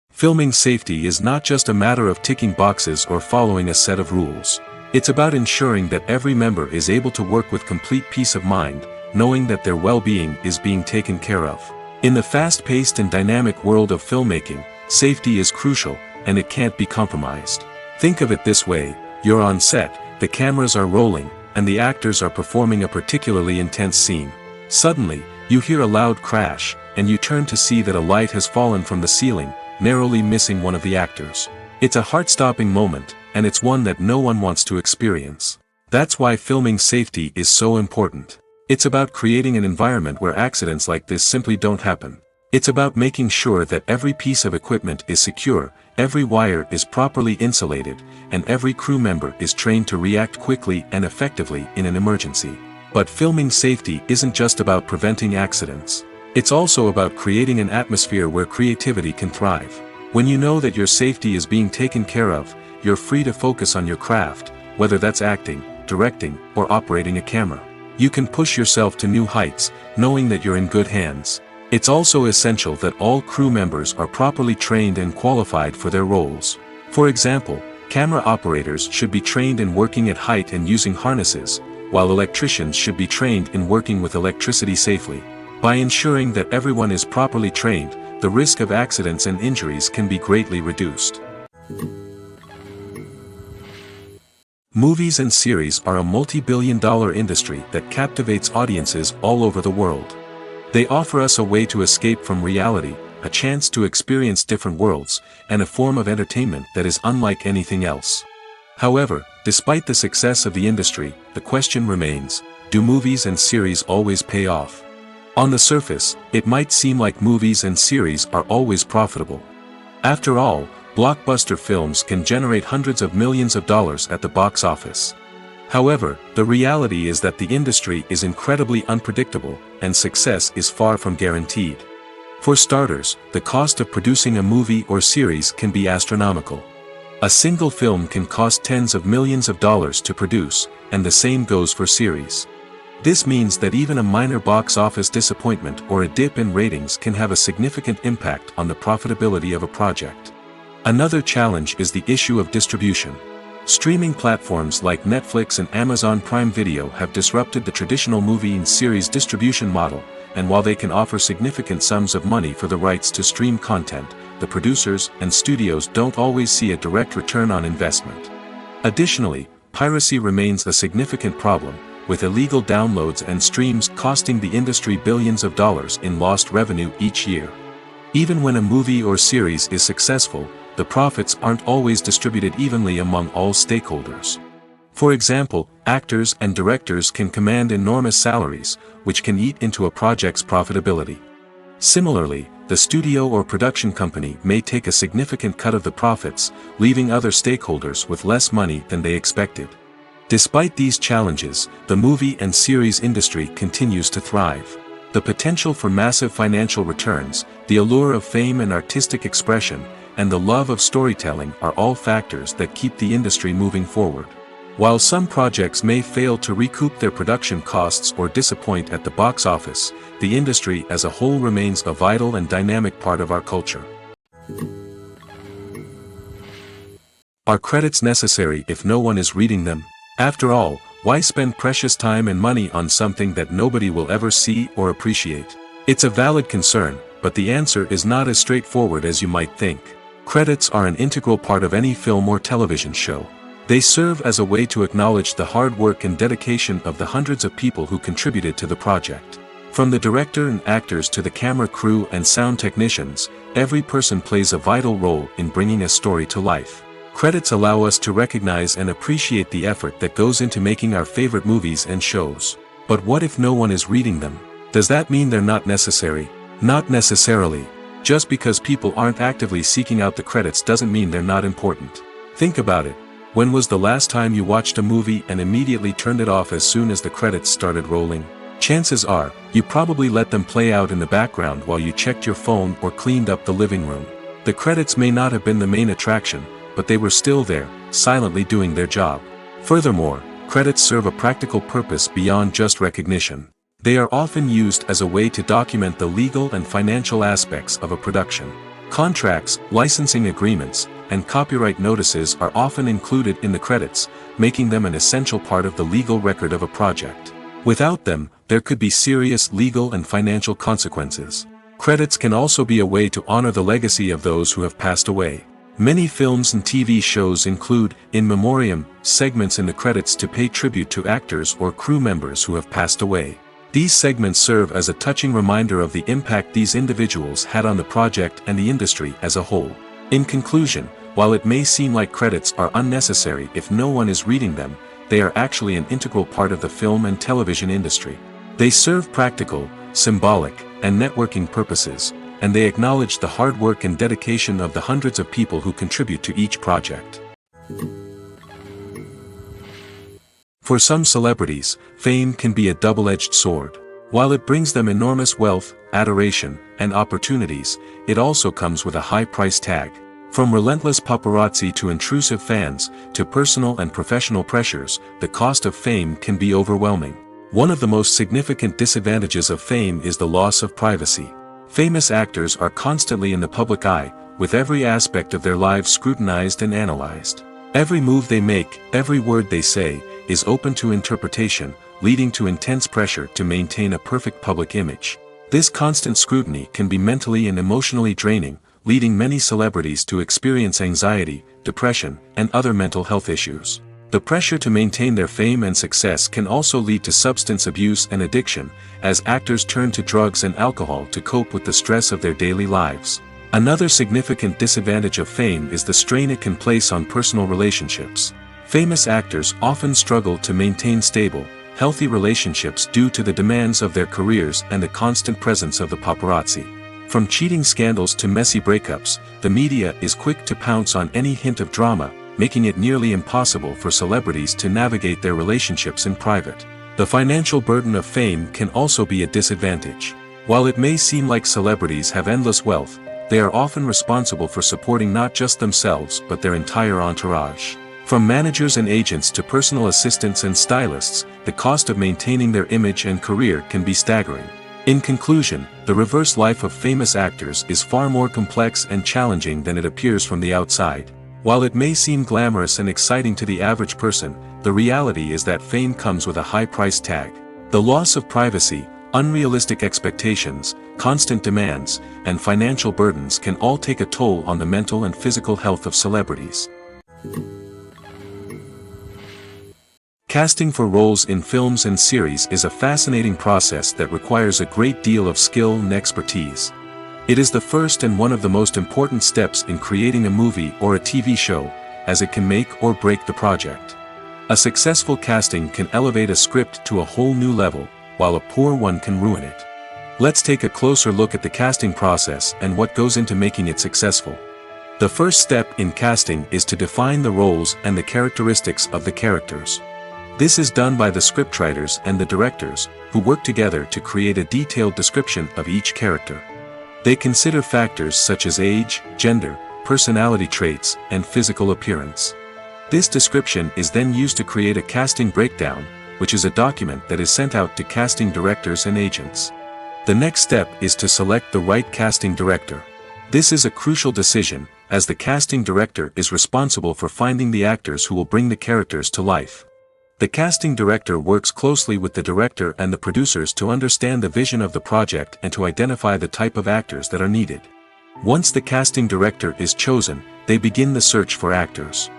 Filming safety is not just a matter of ticking boxes or following a set of rules. It's about ensuring that every member is able to work with complete peace of mind, knowing that their well-being is being taken care of. In the fast-paced and dynamic world of filmmaking, safety is crucial, and it can't be compromised. Think of it this way: you're on set, the cameras are rolling, and the actors are performing a particularly intense scene. Suddenly, you hear a loud crash, and you turn to see that a light has fallen from the ceiling, narrowly missing one of the actors. It's a heart-stopping moment, and it's one that no one wants to experience. That's why filming safety is so important. It's about creating an environment where accidents like this simply don't happen. It's about making sure that every piece of equipment is secure, every wire is properly insulated, and every crew member is trained to react quickly and effectively in an emergency. But filming safety isn't just about preventing accidents. It's also about creating an atmosphere where creativity can thrive. When you know that your safety is being taken care of, you're free to focus on your craft, whether that's acting, directing, or operating a camera. You can push yourself to new heights, knowing that you're in good hands. It's also essential that all crew members are properly trained and qualified for their roles. For example, camera operators should be trained in working at height and using harnesses, while electricians should be trained in working with electricity safely. By ensuring that everyone is properly trained, the risk of accidents and injuries can be greatly reduced. Movies and series are a multi-billion-dollar industry that captivates audiences all over the world. They offer us a way to escape from reality, a chance to experience different worlds, and a form of entertainment that is unlike anything else. However, despite the success of the industry, the question remains, do movies and series always pay off? On the surface, it might seem like movies and series are always profitable. After all, blockbuster films can generate hundreds of millions of dollars at the box office. However, the reality is that the industry is incredibly unpredictable, and success is far from guaranteed. For starters, the cost of producing a movie or series can be astronomical. A single film can cost tens of millions of dollars to produce, and the same goes for series. This means that even a minor box office disappointment or a dip in ratings can have a significant impact on the profitability of a project. Another challenge is the issue of distribution. Streaming platforms like Netflix and Amazon Prime Video have disrupted the traditional movie and series distribution model, and while they can offer significant sums of money for the rights to stream content, the producers and studios don't always see a direct return on investment. Additionally, piracy remains a significant problem, with illegal downloads and streams costing the industry billions of dollars in lost revenue each year. Even when a movie or series is successful, the profits aren't always distributed evenly among all stakeholders. For example, actors and directors can command enormous salaries, which can eat into a project's profitability. Similarly, the studio or production company may take a significant cut of the profits, leaving other stakeholders with less money than they expected. Despite these challenges, the movie and series industry continues to thrive. The potential for massive financial returns, the allure of fame and artistic expression, and the love of storytelling are all factors that keep the industry moving forward. While some projects may fail to recoup their production costs or disappoint at the box office, the industry as a whole remains a vital and dynamic part of our culture. Are credits necessary if no one is reading them? After all, why spend precious time and money on something that nobody will ever see or appreciate? It's a valid concern, but the answer is not as straightforward as you might think. Credits are an integral part of any film or television show. They serve as a way to acknowledge the hard work and dedication of the hundreds of people who contributed to the project. From the director and actors to the camera crew and sound technicians, every person plays a vital role in bringing a story to life. Credits allow us to recognize and appreciate the effort that goes into making our favorite movies and shows. But what if no one is reading them? Does that mean they're not necessary? Not necessarily. Just because people aren't actively seeking out the credits doesn't mean they're not important. Think about it. When was the last time you watched a movie and immediately turned it off as soon as the credits started rolling? Chances are, you probably let them play out in the background while you checked your phone or cleaned up the living room. The credits may not have been the main attraction, but they were still there, silently doing their job. Furthermore, credits serve a practical purpose beyond just recognition. They are often used as a way to document the legal and financial aspects of a production. Contracts, licensing agreements, and copyright notices are often included in the credits, making them an essential part of the legal record of a project. Without them, there could be serious legal and financial consequences. Credits can also be a way to honor the legacy of those who have passed away. Many films and TV shows include, in memoriam, segments in the credits to pay tribute to actors or crew members who have passed away. These segments serve as a touching reminder of the impact these individuals had on the project and the industry as a whole. In conclusion, while it may seem like credits are unnecessary if no one is reading them, they are actually an integral part of the film and television industry. They serve practical, symbolic, and networking purposes, and they acknowledge the hard work and dedication of the hundreds of people who contribute to each project. For some celebrities, fame can be a double-edged sword. While it brings them enormous wealth, adoration, and opportunities, it also comes with a high price tag. From relentless paparazzi to intrusive fans, to personal and professional pressures, the cost of fame can be overwhelming. One of the most significant disadvantages of fame is the loss of privacy. Famous actors are constantly in the public eye, with every aspect of their lives scrutinized and analyzed. Every move they make, every word they say, is open to interpretation, leading to intense pressure to maintain a perfect public image. This constant scrutiny can be mentally and emotionally draining, leading many celebrities to experience anxiety, depression, and other mental health issues. The pressure to maintain their fame and success can also lead to substance abuse and addiction, as actors turn to drugs and alcohol to cope with the stress of their daily lives. Another significant disadvantage of fame is the strain it can place on personal relationships. Famous actors often struggle to maintain stable, healthy relationships due to the demands of their careers and the constant presence of the paparazzi. From cheating scandals to messy breakups, the media is quick to pounce on any hint of drama, making it nearly impossible for celebrities to navigate their relationships in private. The financial burden of fame can also be a disadvantage. While it may seem like celebrities have endless wealth, they are often responsible for supporting not just themselves but their entire entourage. From managers and agents to personal assistants and stylists, the cost of maintaining their image and career can be staggering. In conclusion, the reverse life of famous actors is far more complex and challenging than it appears from the outside. While it may seem glamorous and exciting to the average person, the reality is that fame comes with a high price tag. The loss of privacy, unrealistic expectations, constant demands, and financial burdens can all take a toll on the mental and physical health of celebrities. Casting for roles in films and series is a fascinating process that requires a great deal of skill and expertise. It is the first and one of the most important steps in creating a movie or a TV show, as it can make or break the project. A successful casting can elevate a script to a whole new level, while a poor one can ruin it. Let's take a closer look at the casting process and what goes into making it successful. The first step in casting is to define the roles and the characteristics of the characters. This is done by the scriptwriters and the directors, who work together to create a detailed description of each character. They consider factors such as age, gender, personality traits, and physical appearance. This description is then used to create a casting breakdown, which is a document that is sent out to casting directors and agents. The next step is to select the right casting director. This is a crucial decision, as the casting director is responsible for finding the actors who will bring the characters to life. The casting director works closely with the director and the producers to understand the vision of the project and to identify the type of actors that are needed. Once the casting director is chosen, they begin the search for actors.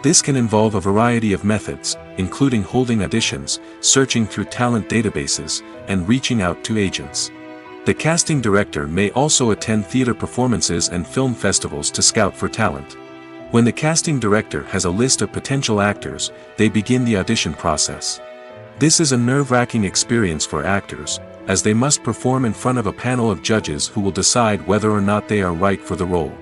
This can involve a variety of methods, including holding auditions, searching through talent databases, and reaching out to agents. The casting director may also attend theater performances and film festivals to scout for talent. When the casting director has a list of potential actors, they begin the audition process. This is a nerve-wracking experience for actors, as they must perform in front of a panel of judges who will decide whether or not they are right for the role.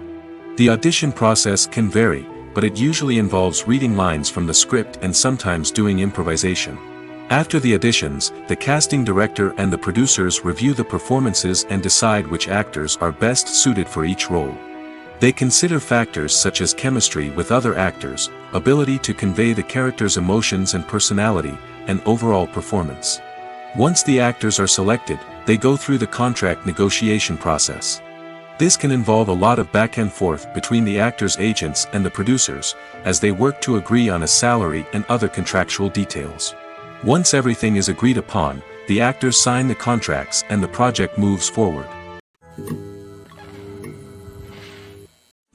The audition process can vary, but it usually involves reading lines from the script and sometimes doing improvisation. After the auditions, the casting director and the producers review the performances and decide which actors are best suited for each role. They consider factors such as chemistry with other actors, ability to convey the character's emotions and personality, and overall performance. Once the actors are selected, they go through the contract negotiation process. This can involve a lot of back and forth between the actors' agents and the producers, as they work to agree on a salary and other contractual details. Once everything is agreed upon, the actors sign the contracts and the project moves forward.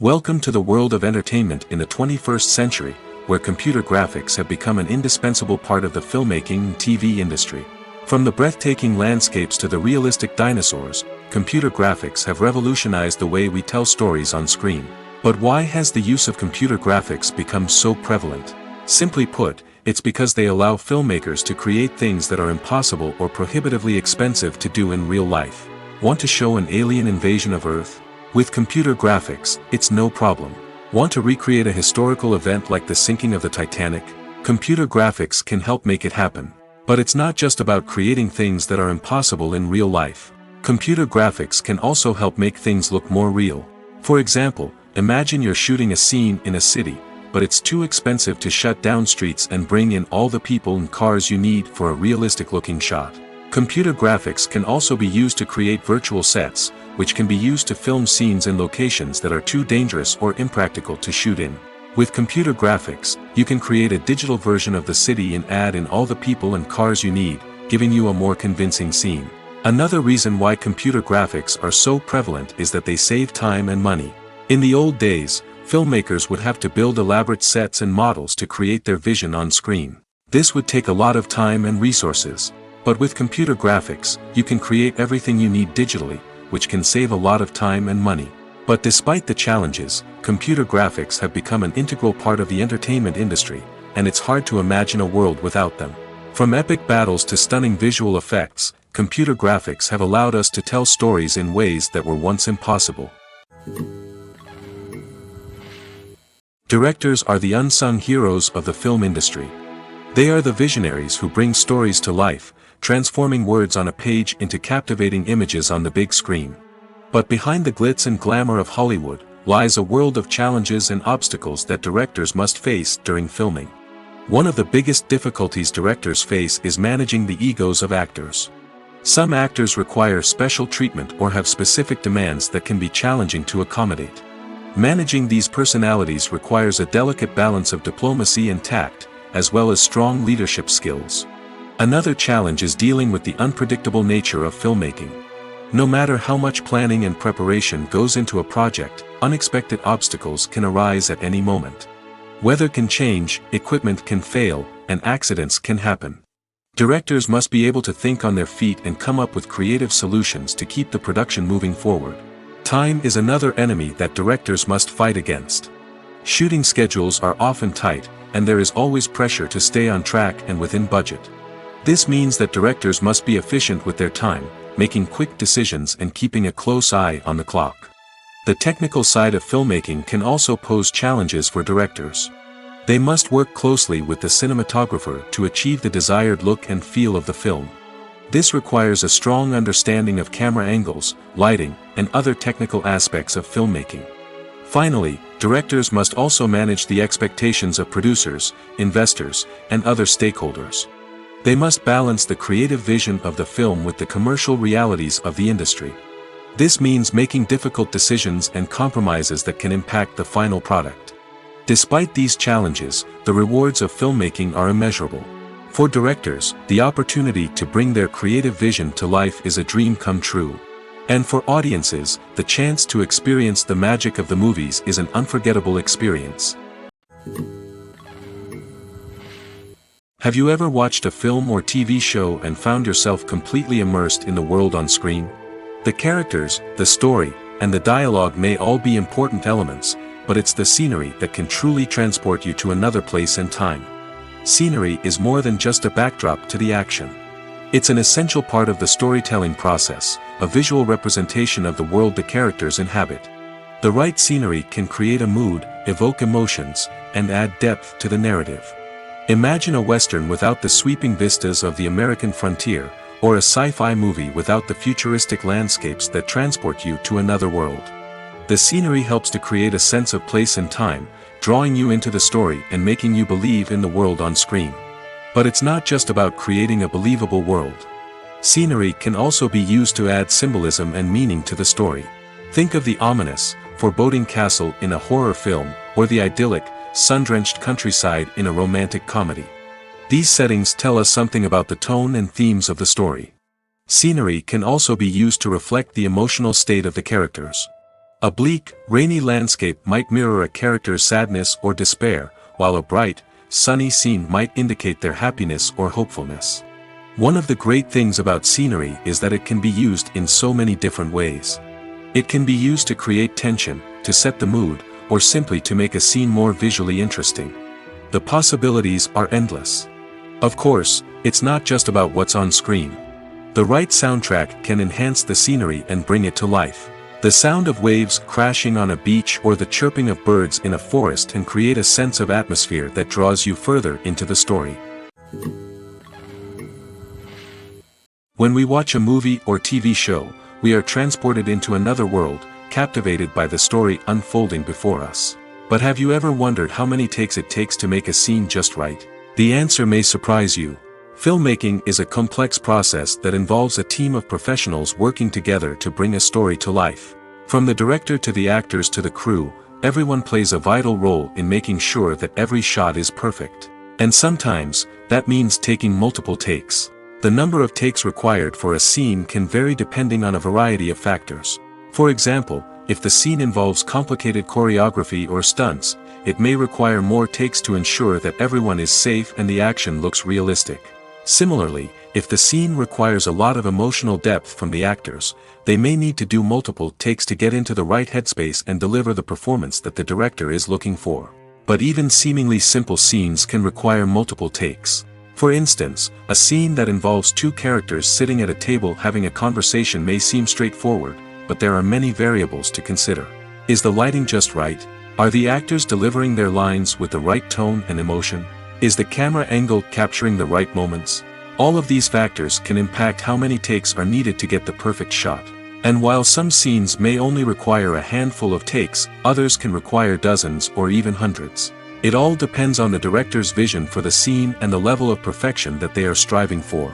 Welcome to the world of entertainment in the 21st century, where computer graphics have become an indispensable part of the filmmaking and TV industry. From the breathtaking landscapes to the realistic dinosaurs, computer graphics have revolutionized the way we tell stories on screen. But why has the use of computer graphics become so prevalent? Simply put, it's because they allow filmmakers to create things that are impossible or prohibitively expensive to do in real life. Want to show an alien invasion of Earth? With computer graphics, it's no problem. Want to recreate a historical event like the sinking of the Titanic? Computer graphics can help make it happen. But it's not just about creating things that are impossible in real life. Computer graphics can also help make things look more real. For example, imagine you're shooting a scene in a city, but it's too expensive to shut down streets and bring in all the people and cars you need for a realistic-looking shot. Computer graphics can also be used to create virtual sets, which can be used to film scenes in locations that are too dangerous or impractical to shoot in. With computer graphics, you can create a digital version of the city and add in all the people and cars you need, giving you a more convincing scene. Another reason why computer graphics are so prevalent is that they save time and money. In the old days, filmmakers would have to build elaborate sets and models to create their vision on screen. This would take a lot of time and resources. But with computer graphics, you can create everything you need digitally, which can save a lot of time and money. But despite the challenges, computer graphics have become an integral part of the entertainment industry, and it's hard to imagine a world without them. From epic battles to stunning visual effects, computer graphics have allowed us to tell stories in ways that were once impossible. Directors are the unsung heroes of the film industry. They are the visionaries who bring stories to life, transforming words on a page into captivating images on the big screen. But behind the glitz and glamour of Hollywood, lies a world of challenges and obstacles that directors must face during filming. One of the biggest difficulties directors face is managing the egos of actors. Some actors require special treatment or have specific demands that can be challenging to accommodate. Managing these personalities requires a delicate balance of diplomacy and tact, as well as strong leadership skills. Another challenge is dealing with the unpredictable nature of filmmaking. No matter how much planning and preparation goes into a project, unexpected obstacles can arise at any moment. Weather can change, equipment can fail, and accidents can happen. Directors must be able to think on their feet and come up with creative solutions to keep the production moving forward. Time is another enemy that directors must fight against. Shooting schedules are often tight, and there is always pressure to stay on track and within budget. This means that directors must be efficient with their time, making quick decisions and keeping a close eye on the clock. The technical side of filmmaking can also pose challenges for directors. They must work closely with the cinematographer to achieve the desired look and feel of the film. This requires a strong understanding of camera angles, lighting, and other technical aspects of filmmaking. Finally, directors must also manage the expectations of producers, investors, and other stakeholders. They must balance the creative vision of the film with the commercial realities of the industry. This means making difficult decisions and compromises that can impact the final product. Despite these challenges, the rewards of filmmaking are immeasurable. For directors, the opportunity to bring their creative vision to life is a dream come true. And for audiences, the chance to experience the magic of the movies is an unforgettable experience. Have you ever watched a film or TV show and found yourself completely immersed in the world on screen? The characters, the story, and the dialogue may all be important elements, but it's the scenery that can truly transport you to another place and time. Scenery is more than just a backdrop to the action. It's an essential part of the storytelling process, a visual representation of the world the characters inhabit. The right scenery can create a mood, evoke emotions, and add depth to the narrative. Imagine a Western without the sweeping vistas of the American frontier, or a sci-fi movie without the futuristic landscapes that transport you to another world. The scenery helps to create a sense of place and time, drawing you into the story and making you believe in the world on screen. But it's not just about creating a believable world. Scenery can also be used to add symbolism and meaning to the story. Think of the ominous, foreboding castle in a horror film, or the idyllic, sun-drenched countryside in a romantic comedy. These settings tell us something about the tone and themes of the story. Scenery can also be used to reflect the emotional state of the characters. A bleak, rainy landscape might mirror a character's sadness or despair, while a bright, sunny scene might indicate their happiness or hopefulness. One of the great things about scenery is that it can be used in so many different ways. It can be used to create tension, to set the mood, or simply to make a scene more visually interesting. The possibilities are endless. Of course, it's not just about what's on screen. The right soundtrack can enhance the scenery and bring it to life. The sound of waves crashing on a beach or the chirping of birds in a forest can create a sense of atmosphere that draws you further into the story. When we watch a movie or TV show, we are transported into another world, captivated by the story unfolding before us. But have you ever wondered how many takes it takes to make a scene just right? The answer may surprise you. Filmmaking is a complex process that involves a team of professionals working together to bring a story to life. From the director to the actors to the crew, everyone plays a vital role in making sure that every shot is perfect. And sometimes, that means taking multiple takes. The number of takes required for a scene can vary depending on a variety of factors. For example, if the scene involves complicated choreography or stunts, it may require more takes to ensure that everyone is safe and the action looks realistic. Similarly, if the scene requires a lot of emotional depth from the actors, they may need to do multiple takes to get into the right headspace and deliver the performance that the director is looking for. But even seemingly simple scenes can require multiple takes. For instance, a scene that involves two characters sitting at a table having a conversation may seem straightforward, but there are many variables to consider. Is the lighting just right? Are the actors delivering their lines with the right tone and emotion? Is the camera angle capturing the right moments? All of these factors can impact how many takes are needed to get the perfect shot. And while some scenes may only require a handful of takes, others can require dozens or even hundreds. It all depends on the director's vision for the scene and the level of perfection that they are striving for.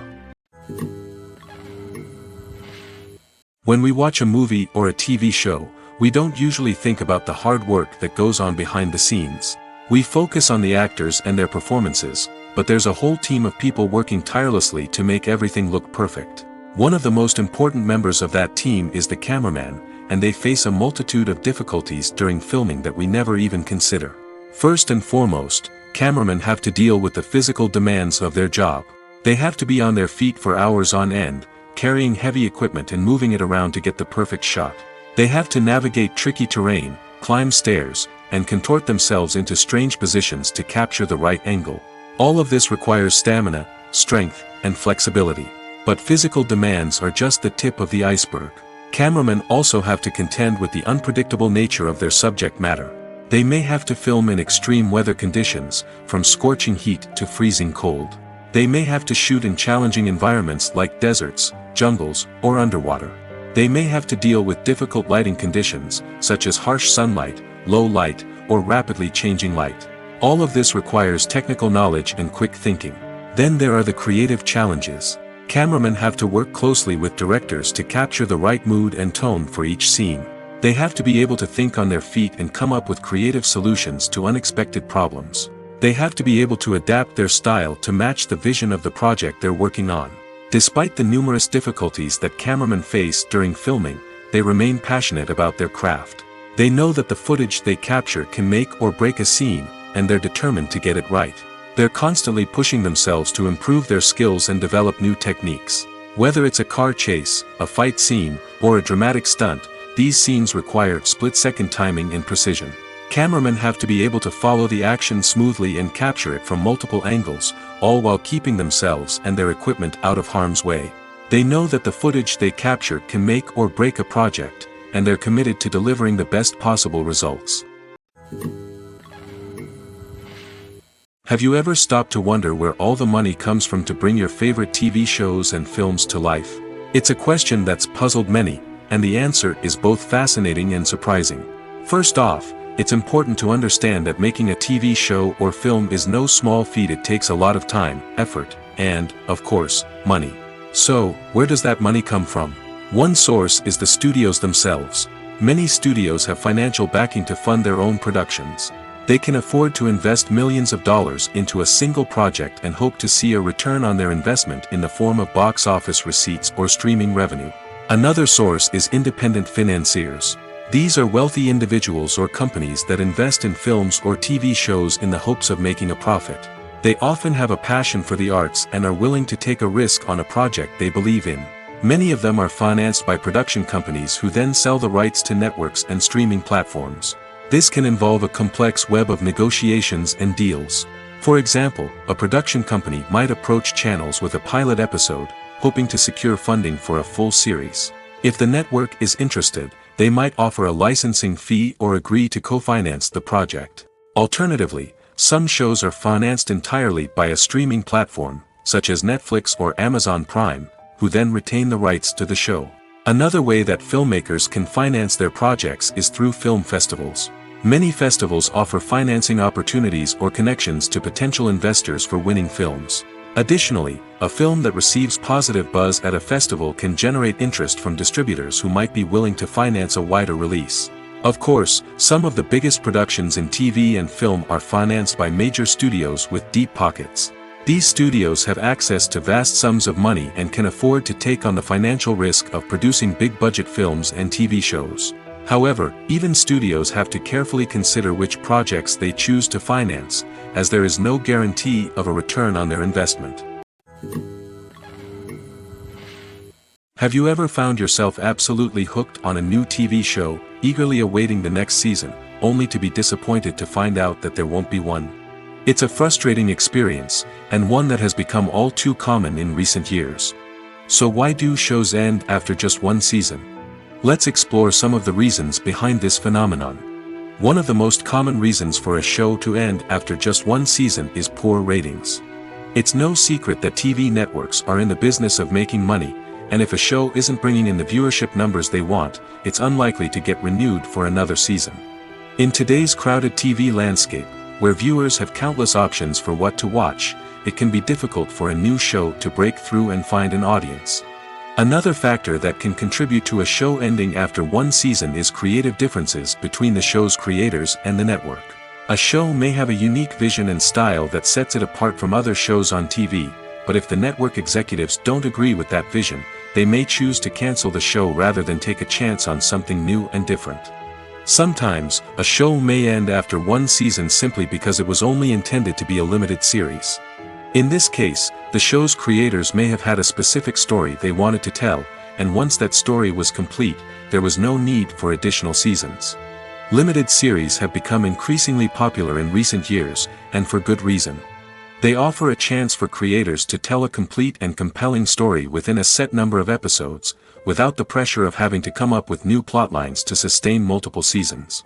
When we watch a movie or a TV show, we don't usually think about the hard work that goes on behind the scenes. We focus on the actors and their performances, but there's a whole team of people working tirelessly to make everything look perfect. One of the most important members of that team is the cameraman, and they face a multitude of difficulties during filming that we never even consider. First and foremost, cameramen have to deal with the physical demands of their job. They have to be on their feet for hours on end, carrying heavy equipment and moving it around to get the perfect shot. They have to navigate tricky terrain, climb stairs, and contort themselves into strange positions to capture the right angle. All of this requires stamina, strength, and flexibility. But physical demands are just the tip of the iceberg. Cameramen also have to contend with the unpredictable nature of their subject matter. They may have to film in extreme weather conditions, from scorching heat to freezing cold. They may have to shoot in challenging environments like deserts, jungles, or underwater. They may have to deal with difficult lighting conditions, such as harsh sunlight, low light, or rapidly changing light. All of this requires technical knowledge and quick thinking. Then there are the creative challenges. Cameramen have to work closely with directors to capture the right mood and tone for each scene. They have to be able to think on their feet and come up with creative solutions to unexpected problems. They have to be able to adapt their style to match the vision of the project they're working on. Despite the numerous difficulties that cameramen face during filming, they remain passionate about their craft. They know that the footage they capture can make or break a scene, and they're determined to get it right. They're constantly pushing themselves to improve their skills and develop new techniques. Whether it's a car chase, a fight scene, or a dramatic stunt, these scenes require split-second timing and precision. Cameramen have to be able to follow the action smoothly and capture it from multiple angles, all while keeping themselves and their equipment out of harm's way. They know that the footage they capture can make or break a project, and they're committed to delivering the best possible results. Have you ever stopped to wonder where all the money comes from to bring your favorite TV shows and films to life? It's a question that's puzzled many, and the answer is both fascinating and surprising. First off, it's important to understand that making a TV show or film is no small feat. It takes a lot of time, effort, and, of course, money. So, where does that money come from? One source is the studios themselves. Many studios have financial backing to fund their own productions. They can afford to invest millions of dollars into a single project and hope to see a return on their investment in the form of box office receipts or streaming revenue. Another source is independent financiers. These are wealthy individuals or companies that invest in films or TV shows in the hopes of making a profit. They often have a passion for the arts and are willing to take a risk on a project they believe in. Many of them are financed by production companies who then sell the rights to networks and streaming platforms. This can involve a complex web of negotiations and deals. For example, a production company might approach channels with a pilot episode, hoping to secure funding for a full series. If the network is interested, they might offer a licensing fee or agree to co-finance the project. Alternatively, some shows are financed entirely by a streaming platform, such as Netflix or Amazon Prime, who then retain the rights to the show. Another way that filmmakers can finance their projects is through film festivals. Many festivals offer financing opportunities or connections to potential investors for winning films. Additionally, a film that receives positive buzz at a festival can generate interest from distributors who might be willing to finance a wider release. Of course, some of the biggest productions in TV and film are financed by major studios with deep pockets. These studios have access to vast sums of money and can afford to take on the financial risk of producing big-budget films and TV shows. However, even studios have to carefully consider which projects they choose to finance, as there is no guarantee of a return on their investment. Have you ever found yourself absolutely hooked on a new TV show, eagerly awaiting the next season, only to be disappointed to find out that there won't be one? It's a frustrating experience, and one that has become all too common in recent years. So why do shows end after just one season? Let's explore some of the reasons behind this phenomenon. One of the most common reasons for a show to end after just one season is poor ratings. It's no secret that TV networks are in the business of making money, and if a show isn't bringing in the viewership numbers they want, it's unlikely to get renewed for another season. In today's crowded TV landscape, where viewers have countless options for what to watch, it can be difficult for a new show to break through and find an audience. Another factor that can contribute to a show ending after one season is creative differences between the show's creators and the network. A show may have a unique vision and style that sets it apart from other shows on TV, but if the network executives don't agree with that vision, they may choose to cancel the show rather than take a chance on something new and different. Sometimes, a show may end after one season simply because it was only intended to be a limited series. In this case, the show's creators may have had a specific story they wanted to tell, and once that story was complete, there was no need for additional seasons. Limited series have become increasingly popular in recent years, and for good reason. They offer a chance for creators to tell a complete and compelling story within a set number of episodes, without the pressure of having to come up with new plotlines to sustain multiple seasons.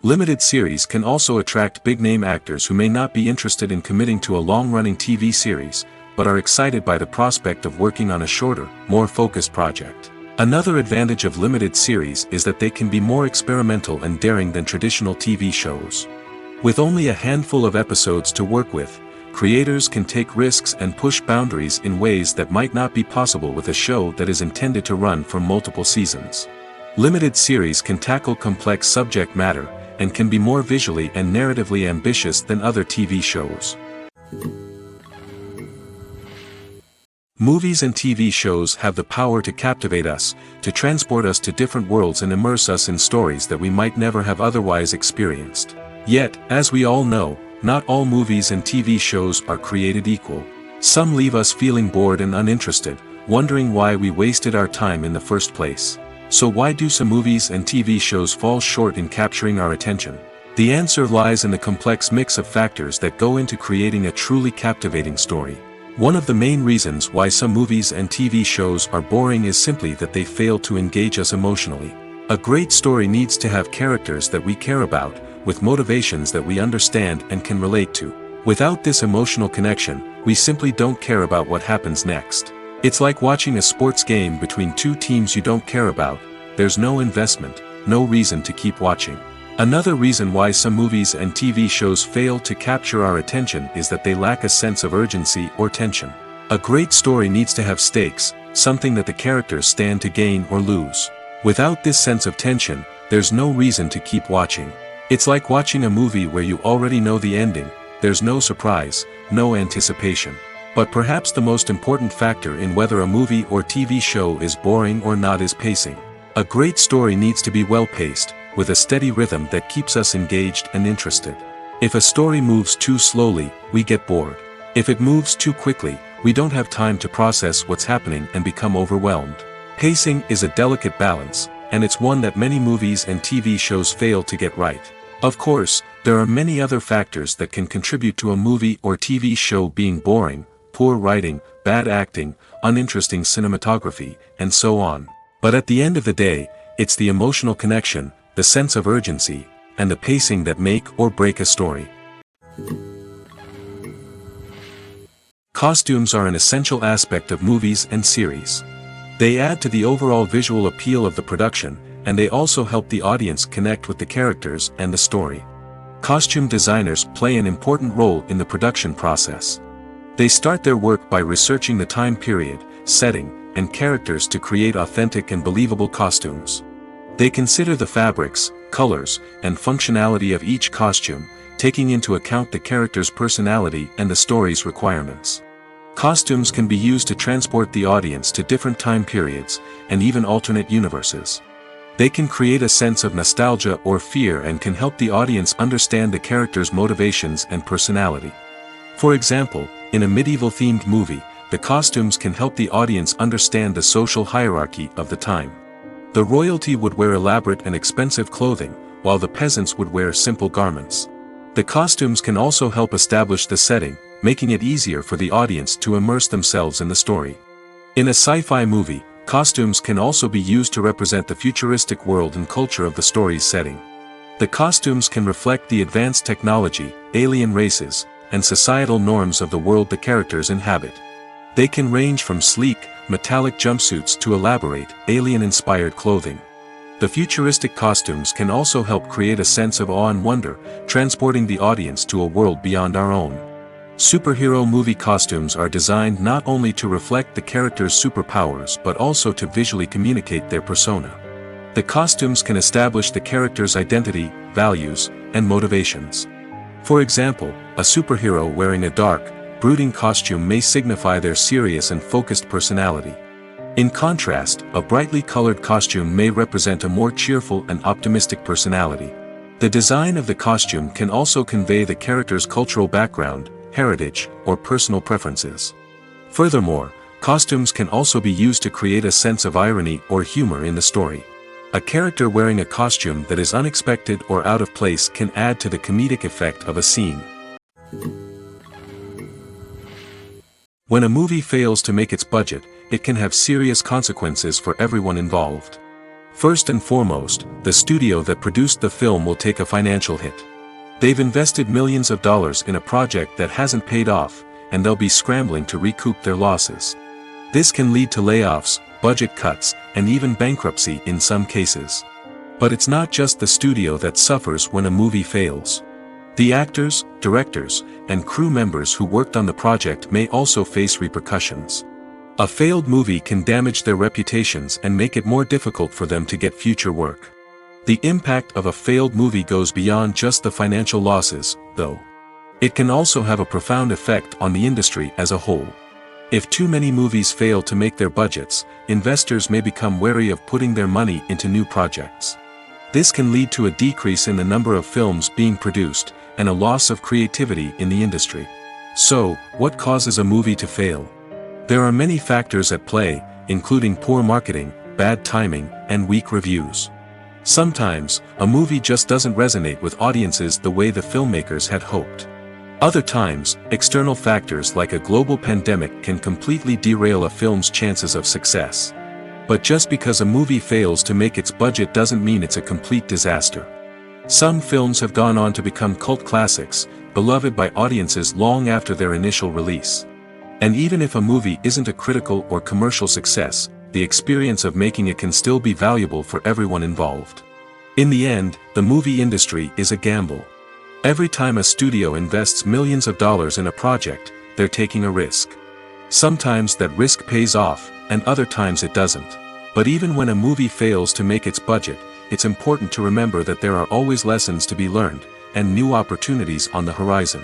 Limited series can also attract big-name actors who may not be interested in committing to a long-running TV series, but are excited by the prospect of working on a shorter, more focused project. Another advantage of limited series is that they can be more experimental and daring than traditional TV shows. With only a handful of episodes to work with, creators can take risks and push boundaries in ways that might not be possible with a show that is intended to run for multiple seasons. Limited series can tackle complex subject matter, and can be more visually and narratively ambitious than other TV shows. Movies and TV shows have the power to captivate us, to transport us to different worlds and immerse us in stories that we might never have otherwise experienced. Yet, as we all know, not all movies and TV shows are created equal. Some leave us feeling bored and uninterested, wondering why we wasted our time in the first place. So why do some movies and TV shows fall short in capturing our attention? The answer lies in the complex mix of factors that go into creating a truly captivating story. One of the main reasons why some movies and TV shows are boring is simply that they fail to engage us emotionally. A great story needs to have characters that we care about, with motivations that we understand and can relate to. Without this emotional connection, we simply don't care about what happens next. It's like watching a sports game between two teams you don't care about. There's no investment, no reason to keep watching. Another reason why some movies and TV shows fail to capture our attention is that they lack a sense of urgency or tension. A great story needs to have stakes, something that the characters stand to gain or lose. Without this sense of tension, there's no reason to keep watching. It's like watching a movie where you already know the ending. There's no surprise, no anticipation. But perhaps the most important factor in whether a movie or TV show is boring or not is pacing. A great story needs to be well-paced, with a steady rhythm that keeps us engaged and interested. If a story moves too slowly, we get bored. If it moves too quickly, we don't have time to process what's happening and become overwhelmed. Pacing is a delicate balance, and it's one that many movies and TV shows fail to get right. Of course, there are many other factors that can contribute to a movie or TV show being boring: poor writing, bad acting, uninteresting cinematography, and so on. But at the end of the day, it's the emotional connection, the sense of urgency, and the pacing that make or break a story. Costumes are an essential aspect of movies and series. They add to the overall visual appeal of the production, and they also help the audience connect with the characters and the story. Costume designers play an important role in the production process. They start their work by researching the time period, setting, and characters to create authentic and believable costumes. They consider the fabrics, colors, and functionality of each costume, taking into account the character's personality and the story's requirements. Costumes can be used to transport the audience to different time periods, and even alternate universes. They can create a sense of nostalgia or fear and can help the audience understand the character's motivations and personality. For example, in a medieval-themed movie, the costumes can help the audience understand the social hierarchy of the time. The royalty would wear elaborate and expensive clothing, while the peasants would wear simple garments. The costumes can also help establish the setting, making it easier for the audience to immerse themselves in the story. In a sci-fi movie, costumes can also be used to represent the futuristic world and culture of the story's setting. The costumes can reflect the advanced technology, alien races, and societal norms of the world the characters inhabit. They can range from sleek, metallic jumpsuits to elaborate, alien-inspired clothing. The futuristic costumes can also help create a sense of awe and wonder, transporting the audience to a world beyond our own. Superhero movie costumes are designed not only to reflect the character's superpowers but also to visually communicate their persona. The costumes can establish the character's identity, values, and motivations. For example, a superhero wearing a dark, brooding costume may signify their serious and focused personality. In contrast, a brightly colored costume may represent a more cheerful and optimistic personality. The design of the costume can also convey the character's cultural background, heritage, or personal preferences. Furthermore, costumes can also be used to create a sense of irony or humor in the story. A character wearing a costume that is unexpected or out of place can add to the comedic effect of a scene. When a movie fails to make its budget, it can have serious consequences for everyone involved. First and foremost, the studio that produced the film will take a financial hit. They've invested millions of dollars in a project that hasn't paid off, and they'll be scrambling to recoup their losses. This can lead to layoffs, budget cuts, and even bankruptcy in some cases. But it's not just the studio that suffers when a movie fails. The actors, directors, and crew members who worked on the project may also face repercussions. A failed movie can damage their reputations and make it more difficult for them to get future work. The impact of a failed movie goes beyond just the financial losses, though. It can also have a profound effect on the industry as a whole. If too many movies fail to make their budgets, investors may become wary of putting their money into new projects. This can lead to a decrease in the number of films being produced, and a loss of creativity in the industry. So, what causes a movie to fail? There are many factors at play, including poor marketing, bad timing, and weak reviews. Sometimes, a movie just doesn't resonate with audiences the way the filmmakers had hoped. Other times, external factors like a global pandemic can completely derail a film's chances of success. But just because a movie fails to make its budget doesn't mean it's a complete disaster. Some films have gone on to become cult classics, beloved by audiences long after their initial release. And even if a movie isn't a critical or commercial success, the experience of making it can still be valuable for everyone involved. In the end, the movie industry is a gamble. Every time a studio invests millions of dollars in a project, they're taking a risk. Sometimes that risk pays off, and other times it doesn't. But even when a movie fails to make its budget, it's important to remember that there are always lessons to be learned, and new opportunities on the horizon.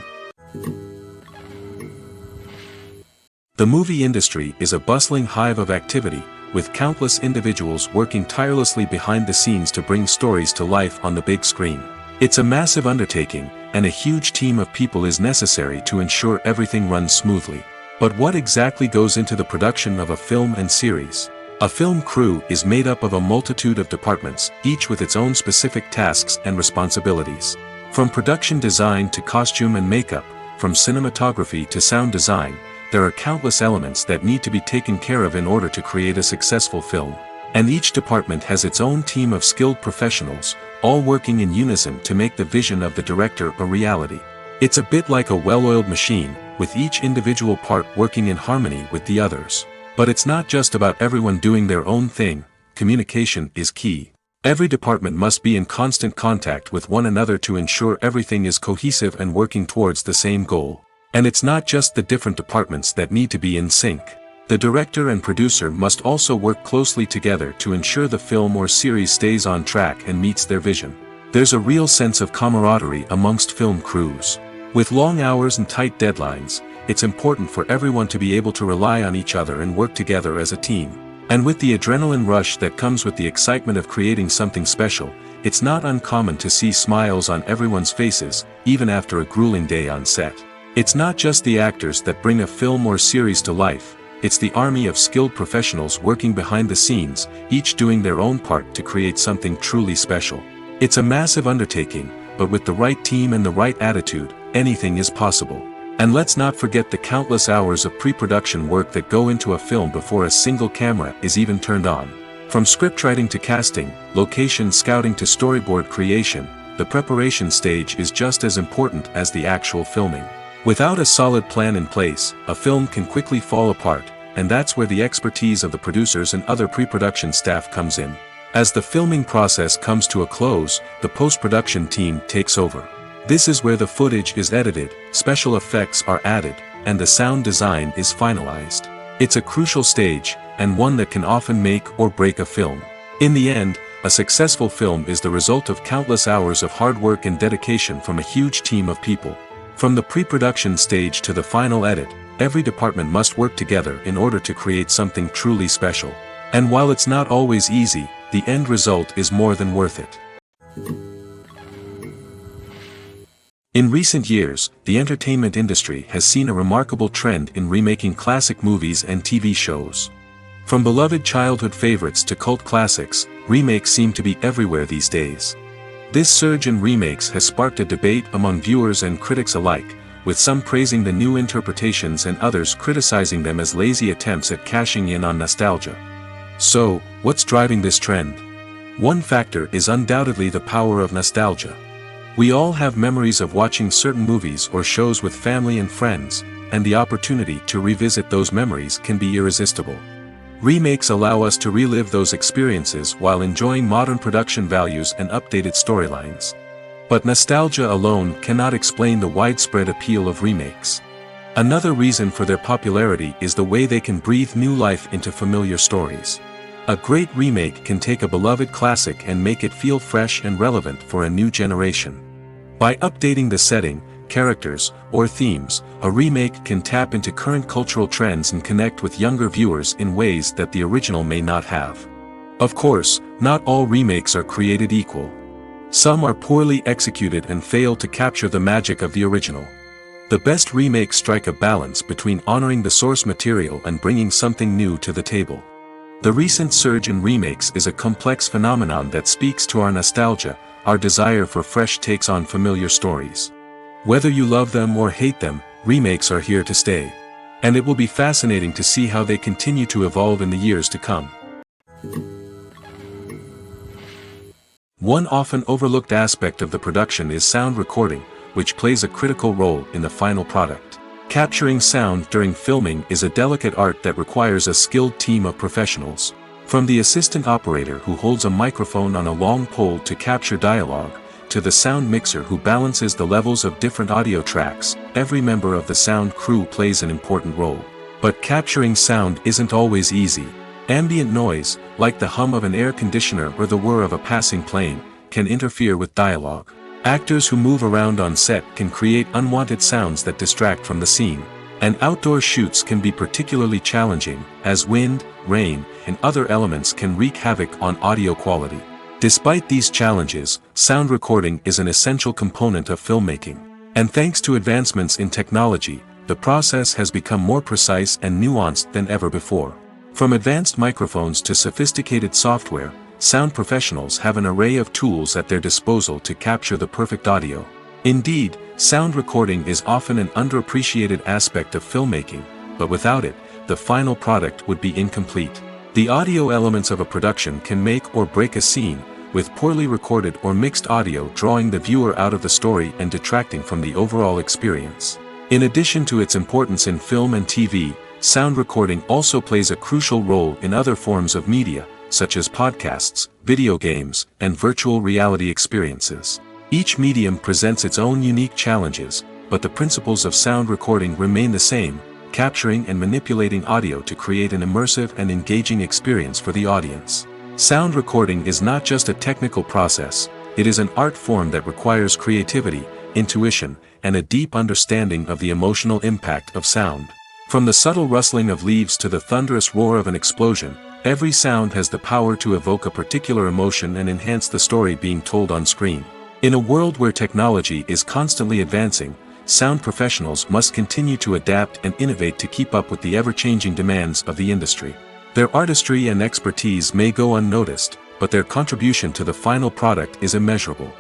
The movie industry is a bustling hive of activity, with countless individuals working tirelessly behind the scenes to bring stories to life on the big screen. It's a massive undertaking, and a huge team of people is necessary to ensure everything runs smoothly. But what exactly goes into the production of a film and series? A film crew is made up of a multitude of departments, each with its own specific tasks and responsibilities. From production design to costume and makeup, from cinematography to sound design, there are countless elements that need to be taken care of in order to create a successful film. And each department has its own team of skilled professionals, all working in unison to make the vision of the director a reality. It's a bit like a well-oiled machine, with each individual part working in harmony with the others. But it's not just about everyone doing their own thing. Communication is key. Every department must be in constant contact with one another to ensure everything is cohesive and working towards the same goal. And it's not just the different departments that need to be in sync. The director and producer must also work closely together to ensure the film or series stays on track and meets their vision. There's a real sense of camaraderie amongst film crews. With long hours and tight deadlines, it's important for everyone to be able to rely on each other and work together as a team. And with the adrenaline rush that comes with the excitement of creating something special, it's not uncommon to see smiles on everyone's faces, even after a grueling day on set. It's not just the actors that bring a film or series to life, it's the army of skilled professionals working behind the scenes, each doing their own part to create something truly special. It's a massive undertaking, but with the right team and the right attitude, anything is possible. And let's not forget the countless hours of pre-production work that go into a film before a single camera is even turned on. From scriptwriting to casting, location scouting to storyboard creation, the preparation stage is just as important as the actual filming. Without a solid plan in place, a film can quickly fall apart, and that's where the expertise of the producers and other pre-production staff comes in. As the filming process comes to a close, the post-production team takes over. This is where the footage is edited, special effects are added, and the sound design is finalized. It's a crucial stage, and one that can often make or break a film. In the end, a successful film is the result of countless hours of hard work and dedication from a huge team of people. From the pre-production stage to the final edit, every department must work together in order to create something truly special. And while it's not always easy, the end result is more than worth it. In recent years, the entertainment industry has seen a remarkable trend in remaking classic movies and TV shows. From beloved childhood favorites to cult classics, remakes seem to be everywhere these days. This surge in remakes has sparked a debate among viewers and critics alike, with some praising the new interpretations and others criticizing them as lazy attempts at cashing in on nostalgia. So, what's driving this trend? One factor is undoubtedly the power of nostalgia. We all have memories of watching certain movies or shows with family and friends, and the opportunity to revisit those memories can be irresistible. Remakes allow us to relive those experiences while enjoying modern production values and updated storylines. But nostalgia alone cannot explain the widespread appeal of remakes. Another reason for their popularity is the way they can breathe new life into familiar stories. A great remake can take a beloved classic and make it feel fresh and relevant for a new generation. By updating the setting, characters, or themes, a remake can tap into current cultural trends and connect with younger viewers in ways that the original may not have. Of course, not all remakes are created equal. Some are poorly executed and fail to capture the magic of the original. The best remakes strike a balance between honoring the source material and bringing something new to the table. The recent surge in remakes is a complex phenomenon that speaks to our nostalgia, our desire for fresh takes on familiar stories. Whether you love them or hate them, remakes are here to stay. And it will be fascinating to see how they continue to evolve in the years to come. One often overlooked aspect of the production is sound recording, which plays a critical role in the final product. Capturing sound during filming is a delicate art that requires a skilled team of professionals. From the assistant operator who holds a microphone on a long pole to capture dialogue, to the sound mixer who balances the levels of different audio tracks, every member of the sound crew plays an important role. But capturing sound isn't always easy. Ambient noise, like the hum of an air conditioner or the whir of a passing plane, can interfere with dialogue. Actors who move around on set can create unwanted sounds that distract from the scene. And outdoor shoots can be particularly challenging, as wind, rain, and other elements can wreak havoc on audio quality. Despite these challenges, sound recording is an essential component of filmmaking. And thanks to advancements in technology, the process has become more precise and nuanced than ever before. From advanced microphones to sophisticated software, sound professionals have an array of tools at their disposal to capture the perfect audio. Indeed, sound recording is often an underappreciated aspect of filmmaking, but without it, the final product would be incomplete. The audio elements of a production can make or break a scene, with poorly recorded or mixed audio drawing the viewer out of the story and detracting from the overall experience. In addition to its importance in film and TV, sound recording also plays a crucial role in other forms of media, such as podcasts, video games, and virtual reality experiences. Each medium presents its own unique challenges, but the principles of sound recording remain the same: capturing and manipulating audio to create an immersive and engaging experience for the audience. Sound recording is not just a technical process, it is an art form that requires creativity, intuition, and a deep understanding of the emotional impact of sound. From the subtle rustling of leaves to the thunderous roar of an explosion, every sound has the power to evoke a particular emotion and enhance the story being told on screen. In a world where technology is constantly advancing, sound professionals must continue to adapt and innovate to keep up with the ever-changing demands of the industry. Their artistry and expertise may go unnoticed, but their contribution to the final product is immeasurable.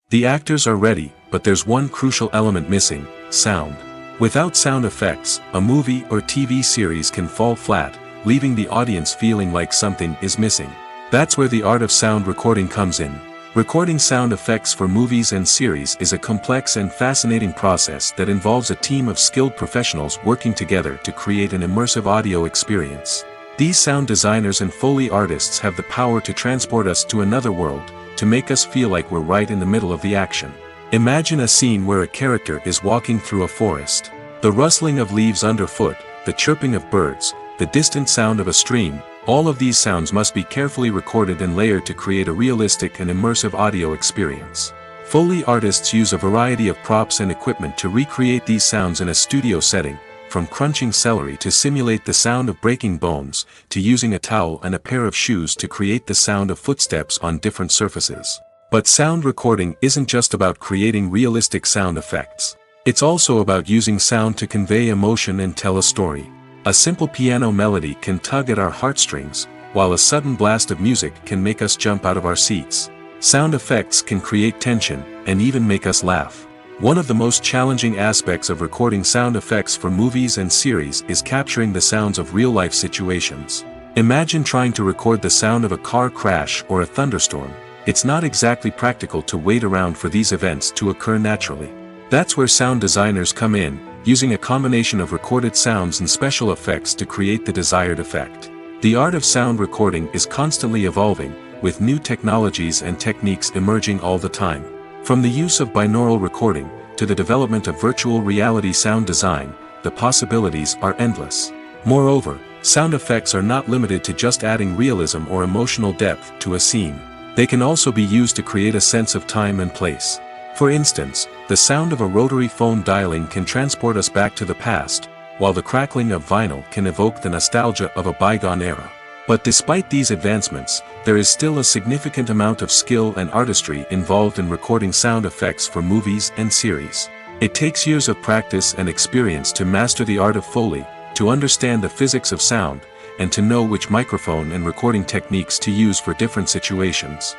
The actors are ready, but there's one crucial element missing: sound. Without sound effects, a movie or TV series can fall flat, leaving the audience feeling like something is missing. That's where the art of sound recording comes in. Recording sound effects for movies and series is a complex and fascinating process that involves a team of skilled professionals working together to create an immersive audio experience. These sound designers and Foley artists have the power to transport us to another world, to make us feel like we're right in the middle of the action. Imagine a scene where a character is walking through a forest. The rustling of leaves underfoot, the chirping of birds, the distant sound of a stream, all of these sounds must be carefully recorded and layered to create a realistic and immersive audio experience. Foley artists use a variety of props and equipment to recreate these sounds in a studio setting, from crunching celery to simulate the sound of breaking bones, to using a towel and a pair of shoes to create the sound of footsteps on different surfaces. But sound recording isn't just about creating realistic sound effects. It's also about using sound to convey emotion and tell a story. A simple piano melody can tug at our heartstrings, while a sudden blast of music can make us jump out of our seats. Sound effects can create tension, and even make us laugh. One of the most challenging aspects of recording sound effects for movies and series is capturing the sounds of real-life situations. Imagine trying to record the sound of a car crash or a thunderstorm. It's not exactly practical to wait around for these events to occur naturally. That's where sound designers come in, using a combination of recorded sounds and special effects to create the desired effect. The art of sound recording is constantly evolving, with new technologies and techniques emerging all the time. From the use of binaural recording, to the development of virtual reality sound design, the possibilities are endless. Moreover, sound effects are not limited to just adding realism or emotional depth to a scene. They can also be used to create a sense of time and place. For instance, the sound of a rotary phone dialing can transport us back to the past, while the crackling of vinyl can evoke the nostalgia of a bygone era. But despite these advancements, there is still a significant amount of skill and artistry involved in recording sound effects for movies and series. It takes years of practice and experience to master the art of Foley, to understand the physics of sound, and to know which microphone and recording techniques to use for different situations.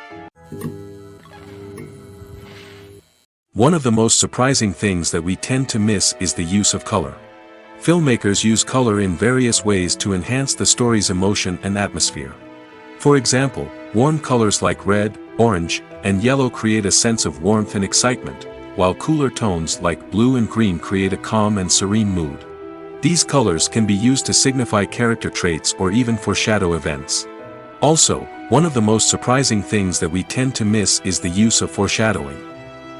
One of the most surprising things that we tend to miss is the use of color. Filmmakers use color in various ways to enhance the story's emotion and atmosphere. For example, warm colors like red, orange, and yellow create a sense of warmth and excitement, while cooler tones like blue and green create a calm and serene mood. These colors can be used to signify character traits or even foreshadow events. Also, one of the most surprising things that we tend to miss is the use of foreshadowing.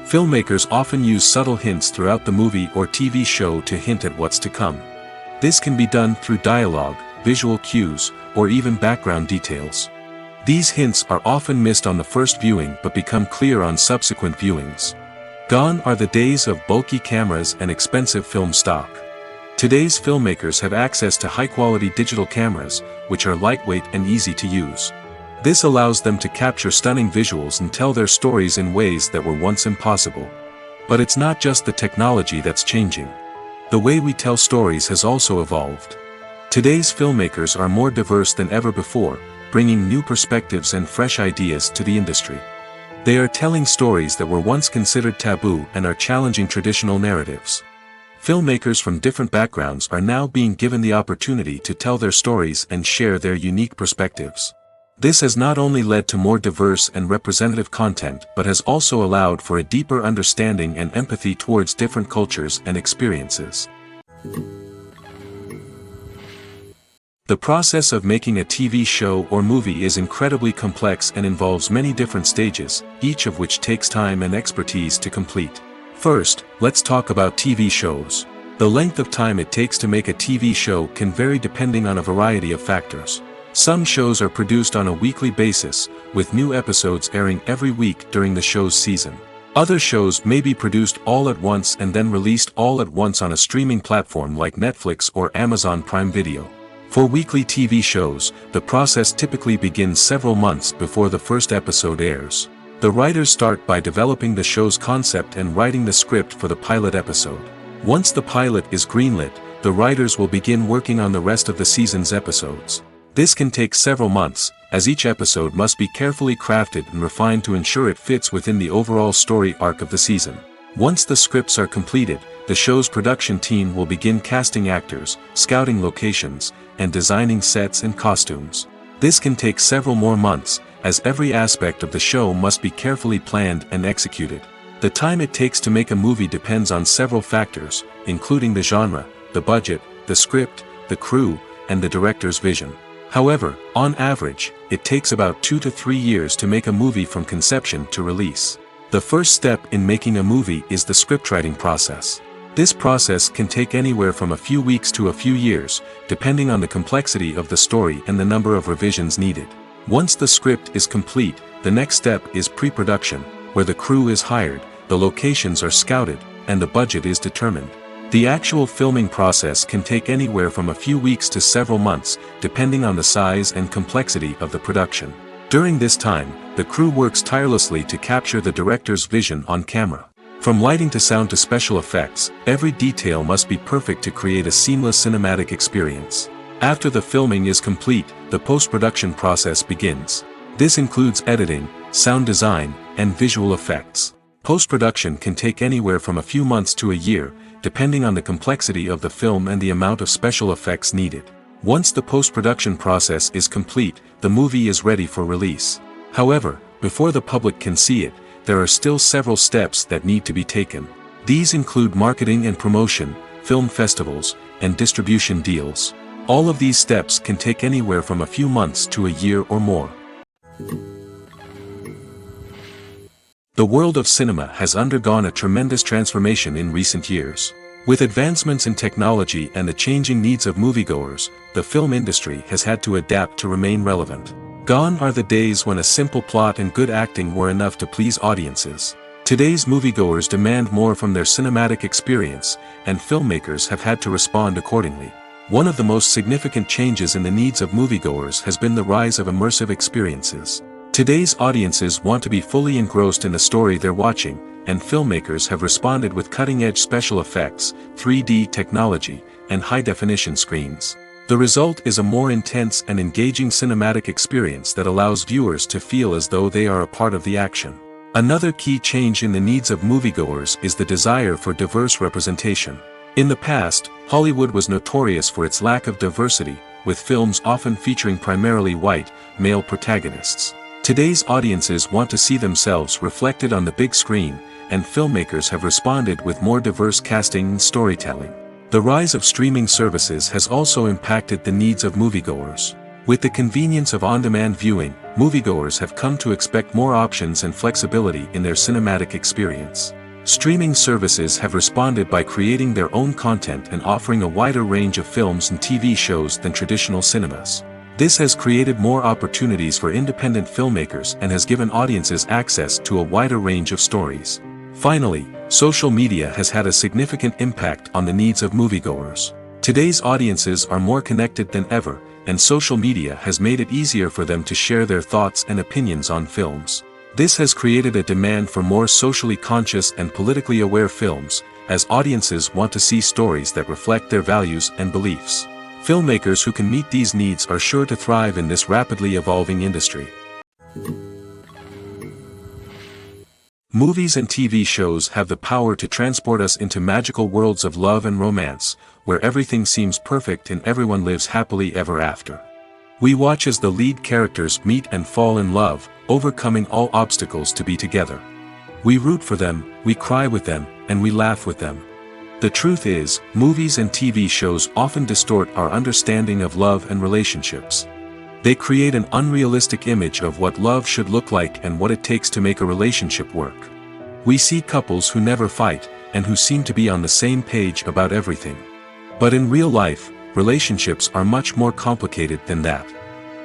Filmmakers often use subtle hints throughout the movie or TV show to hint at what's to come. This can be done through dialogue, visual cues, or even background details. These hints are often missed on the first viewing but become clear on subsequent viewings. Gone are the days of bulky cameras and expensive film stock. Today's filmmakers have access to high-quality digital cameras, which are lightweight and easy to use. This allows them to capture stunning visuals and tell their stories in ways that were once impossible. But it's not just the technology that's changing. The way we tell stories has also evolved. Today's filmmakers are more diverse than ever before, bringing new perspectives and fresh ideas to the industry. They are telling stories that were once considered taboo and are challenging traditional narratives. Filmmakers from different backgrounds are now being given the opportunity to tell their stories and share their unique perspectives. This has not only led to more diverse and representative content but has also allowed for a deeper understanding and empathy towards different cultures and experiences. The process of making a TV show or movie is incredibly complex and involves many different stages, each of which takes time and expertise to complete. First, let's talk about TV shows. The length of time it takes to make a TV show can vary depending on a variety of factors. Some shows are produced on a weekly basis, with new episodes airing every week during the show's season. Other shows may be produced all at once and then released all at once on a streaming platform like Netflix or Amazon Prime Video. For weekly TV shows, the process typically begins several months before the first episode airs. The writers start by developing the show's concept and writing the script for the pilot episode. Once the pilot is greenlit, the writers will begin working on the rest of the season's episodes. This can take several months, as each episode must be carefully crafted and refined to ensure it fits within the overall story arc of the season. Once the scripts are completed, the show's production team will begin casting actors, scouting locations, and designing sets and costumes. This can take several more months, as every aspect of the show must be carefully planned and executed. The time it takes to make a movie depends on several factors, including the genre, the budget, the script, the crew, and the director's vision. However, on average, it takes about 2 to 3 years to make a movie from conception to release. The first step in making a movie is the scriptwriting process. This process can take anywhere from a few weeks to a few years, depending on the complexity of the story and the number of revisions needed. Once the script is complete, the next step is pre-production, where the crew is hired, the locations are scouted, and the budget is determined. The actual filming process can take anywhere from a few weeks to several months, depending on the size and complexity of the production. During this time, the crew works tirelessly to capture the director's vision on camera. From lighting to sound to special effects, every detail must be perfect to create a seamless cinematic experience. After the filming is complete, the post-production process begins. This includes editing, sound design, and visual effects. Post-production can take anywhere from a few months to a year, depending on the complexity of the film and the amount of special effects needed. Once the post-production process is complete, the movie is ready for release. However, before the public can see it, there are still several steps that need to be taken. These include marketing and promotion, film festivals, and distribution deals. All of these steps can take anywhere from a few months to a year or more. The world of cinema has undergone a tremendous transformation in recent years. With advancements in technology and the changing needs of moviegoers, the film industry has had to adapt to remain relevant. Gone are the days when a simple plot and good acting were enough to please audiences. Today's moviegoers demand more from their cinematic experience, and filmmakers have had to respond accordingly. One of the most significant changes in the needs of moviegoers has been the rise of immersive experiences. Today's audiences want to be fully engrossed in the story they're watching, and filmmakers have responded with cutting-edge special effects, 3D technology, and high-definition screens. The result is a more intense and engaging cinematic experience that allows viewers to feel as though they are a part of the action. Another key change in the needs of moviegoers is the desire for diverse representation. In the past, Hollywood was notorious for its lack of diversity, with films often featuring primarily white, male protagonists. Today's audiences want to see themselves reflected on the big screen, and filmmakers have responded with more diverse casting and storytelling. The rise of streaming services has also impacted the needs of moviegoers. With the convenience of on-demand viewing, moviegoers have come to expect more options and flexibility in their cinematic experience. Streaming services have responded by creating their own content and offering a wider range of films and TV shows than traditional cinemas. This has created more opportunities for independent filmmakers and has given audiences access to a wider range of stories. Finally, social media has had a significant impact on the needs of moviegoers. Today's audiences are more connected than ever, and social media has made it easier for them to share their thoughts and opinions on films. This has created a demand for more socially conscious and politically aware films, as audiences want to see stories that reflect their values and beliefs. Filmmakers who can meet these needs are sure to thrive in this rapidly evolving industry. Movies and TV shows have the power to transport us into magical worlds of love and romance, where everything seems perfect and everyone lives happily ever after. We watch as the lead characters meet and fall in love, overcoming all obstacles to be together. We root for them, we cry with them, and we laugh with them. The truth is, movies and TV shows often distort our understanding of love and relationships. They create an unrealistic image of what love should look like and what it takes to make a relationship work. We see couples who never fight, and who seem to be on the same page about everything. But in real life, relationships are much more complicated than that.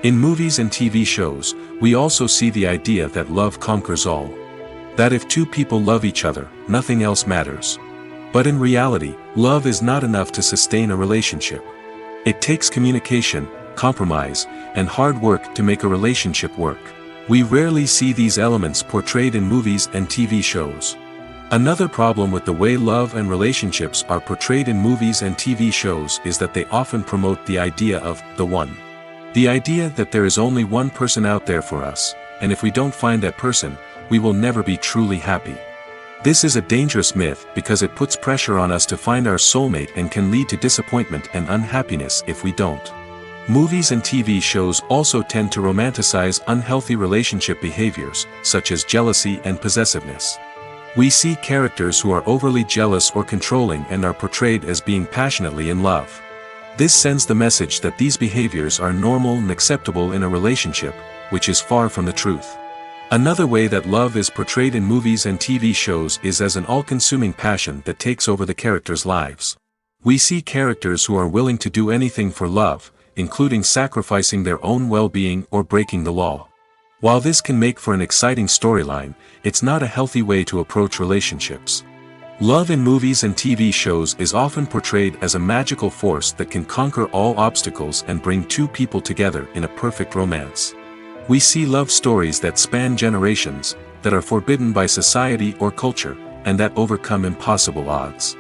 In movies and TV shows, we also see the idea that love conquers all. That if two people love each other, nothing else matters. But in reality, love is not enough to sustain a relationship. It takes communication, compromise, and hard work to make a relationship work. We rarely see these elements portrayed in movies and TV shows. Another problem with the way love and relationships are portrayed in movies and TV shows is that they often promote the idea of the one. The idea that there is only one person out there for us, and if we don't find that person, we will never be truly happy. This is a dangerous myth because it puts pressure on us to find our soulmate and can lead to disappointment and unhappiness if we don't. Movies and TV shows also tend to romanticize unhealthy relationship behaviors, such as jealousy and possessiveness. We see characters who are overly jealous or controlling and are portrayed as being passionately in love. This sends the message that these behaviors are normal and acceptable in a relationship, which is far from the truth. Another way that love is portrayed in movies and TV shows is as an all-consuming passion that takes over the characters' lives. We see characters who are willing to do anything for love, including sacrificing their own well-being or breaking the law. While this can make for an exciting storyline, it's not a healthy way to approach relationships. Love in movies and TV shows is often portrayed as a magical force that can conquer all obstacles and bring two people together in a perfect romance. We see love stories that span generations, that are forbidden by society or culture, and that overcome impossible odds.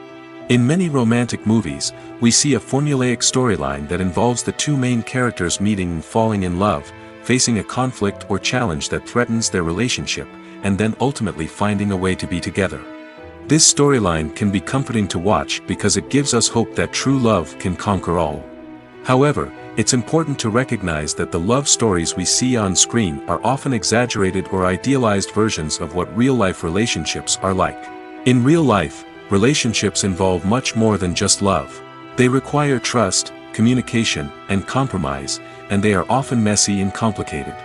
In many romantic movies, we see a formulaic storyline that involves the two main characters meeting and falling in love, facing a conflict or challenge that threatens their relationship, and then ultimately finding a way to be together. This storyline can be comforting to watch because it gives us hope that true love can conquer all. However, it's important to recognize that the love stories we see on screen are often exaggerated or idealized versions of what real-life relationships are like. In real life, relationships involve much more than just love. They require trust, communication, and compromise, and they are often messy and complicated.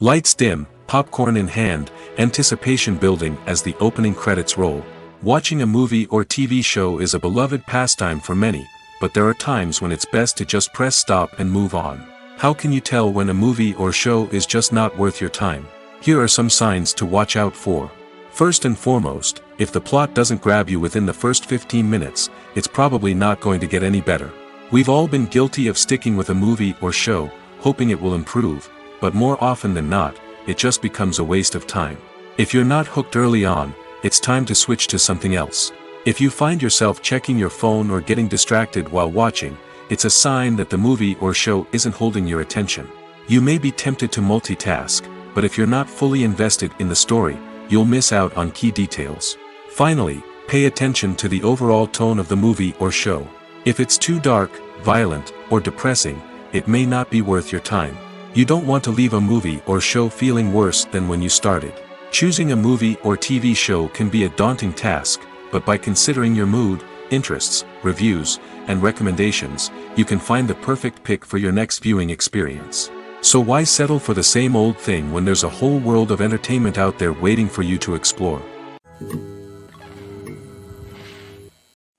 Lights dim, popcorn in hand, anticipation building as the opening credits roll. Watching a movie or TV show is a beloved pastime for many, but there are times when it's best to just press stop and move on. How can you tell when a movie or show is just not worth your time? Here are some signs to watch out for. First and foremost, if the plot doesn't grab you within the first 15 minutes, it's probably not going to get any better. We've all been guilty of sticking with a movie or show, hoping it will improve, but more often than not, it just becomes a waste of time. If you're not hooked early on, it's time to switch to something else. If you find yourself checking your phone or getting distracted while watching, it's a sign that the movie or show isn't holding your attention. You may be tempted to multitask, but if you're not fully invested in the story, you'll miss out on key details. Finally, pay attention to the overall tone of the movie or show. If it's too dark, violent, or depressing, it may not be worth your time. You don't want to leave a movie or show feeling worse than when you started. Choosing a movie or TV show can be a daunting task, but by considering your mood, interests, reviews, and recommendations, you can find the perfect pick for your next viewing experience. So why settle for the same old thing when there's a whole world of entertainment out there waiting for you to explore?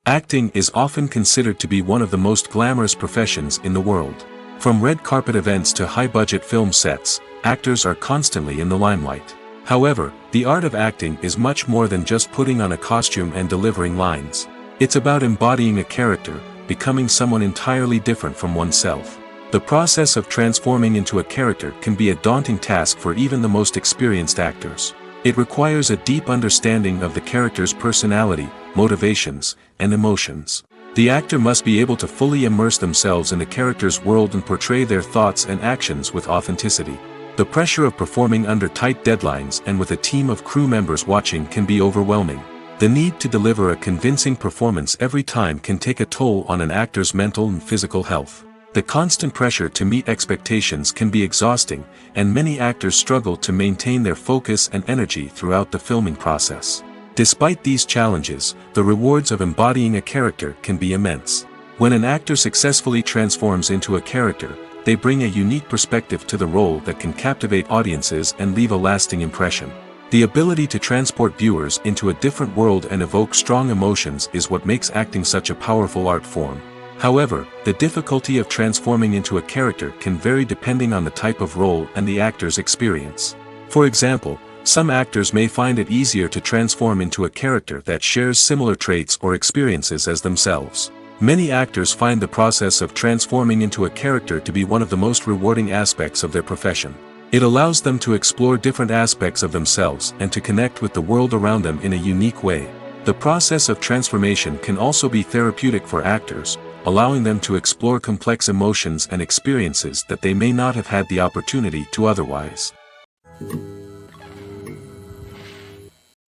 Acting is often considered to be one of the most glamorous professions in the world. From red carpet events to high-budget film sets, actors are constantly in the limelight. However, the art of acting is much more than just putting on a costume and delivering lines. It's about embodying a character, becoming someone entirely different from oneself. The process of transforming into a character can be a daunting task for even the most experienced actors. It requires a deep understanding of the character's personality, motivations, and emotions. The actor must be able to fully immerse themselves in the character's world and portray their thoughts and actions with authenticity. The pressure of performing under tight deadlines and with a team of crew members watching can be overwhelming. The need to deliver a convincing performance every time can take a toll on an actor's mental and physical health. The constant pressure to meet expectations can be exhausting, and many actors struggle to maintain their focus and energy throughout the filming process. Despite these challenges, the rewards of embodying a character can be immense. When an actor successfully transforms into a character, they bring a unique perspective to the role that can captivate audiences and leave a lasting impression. The ability to transport viewers into a different world and evoke strong emotions is what makes acting such a powerful art form. However, the difficulty of transforming into a character can vary depending on the type of role and the actor's experience. For example, some actors may find it easier to transform into a character that shares similar traits or experiences as themselves. Many actors find the process of transforming into a character to be one of the most rewarding aspects of their profession. It allows them to explore different aspects of themselves and to connect with the world around them in a unique way. The process of transformation can also be therapeutic for actors, allowing them to explore complex emotions and experiences that they may not have had the opportunity to otherwise.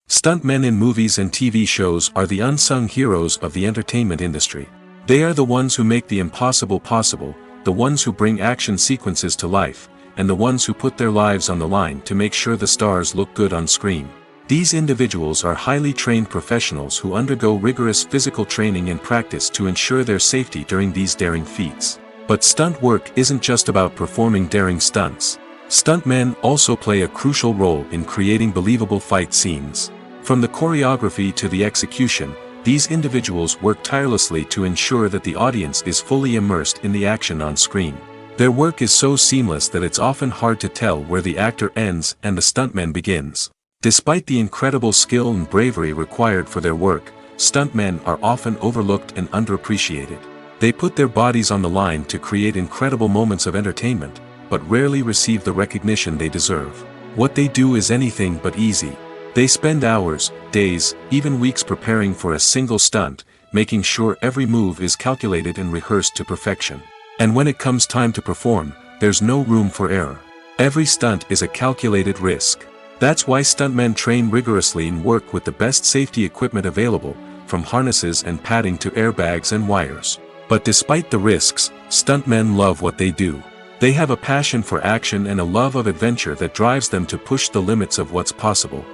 Stuntmen in movies and TV shows are the unsung heroes of the entertainment industry. They are the ones who make the impossible possible, the ones who bring action sequences to life, and the ones who put their lives on the line to make sure the stars look good on screen. These individuals are highly trained professionals who undergo rigorous physical training and practice to ensure their safety during these daring feats. But stunt work isn't just about performing daring stunts. Stuntmen also play a crucial role in creating believable fight scenes. From the choreography to the execution, these individuals work tirelessly to ensure that the audience is fully immersed in the action on screen. Their work is so seamless that it's often hard to tell where the actor ends and the stuntman begins. Despite the incredible skill and bravery required for their work, stuntmen are often overlooked and underappreciated. They put their bodies on the line to create incredible moments of entertainment, but rarely receive the recognition they deserve. What they do is anything but easy. They spend hours, days, even weeks preparing for a single stunt, making sure every move is calculated and rehearsed to perfection. And when it comes time to perform, there's no room for error. Every stunt is a calculated risk. That's why stuntmen train rigorously and work with the best safety equipment available, from harnesses and padding to airbags and wires. But despite the risks, stuntmen love what they do. They have a passion for action and a love of adventure that drives them to push the limits of what's possible.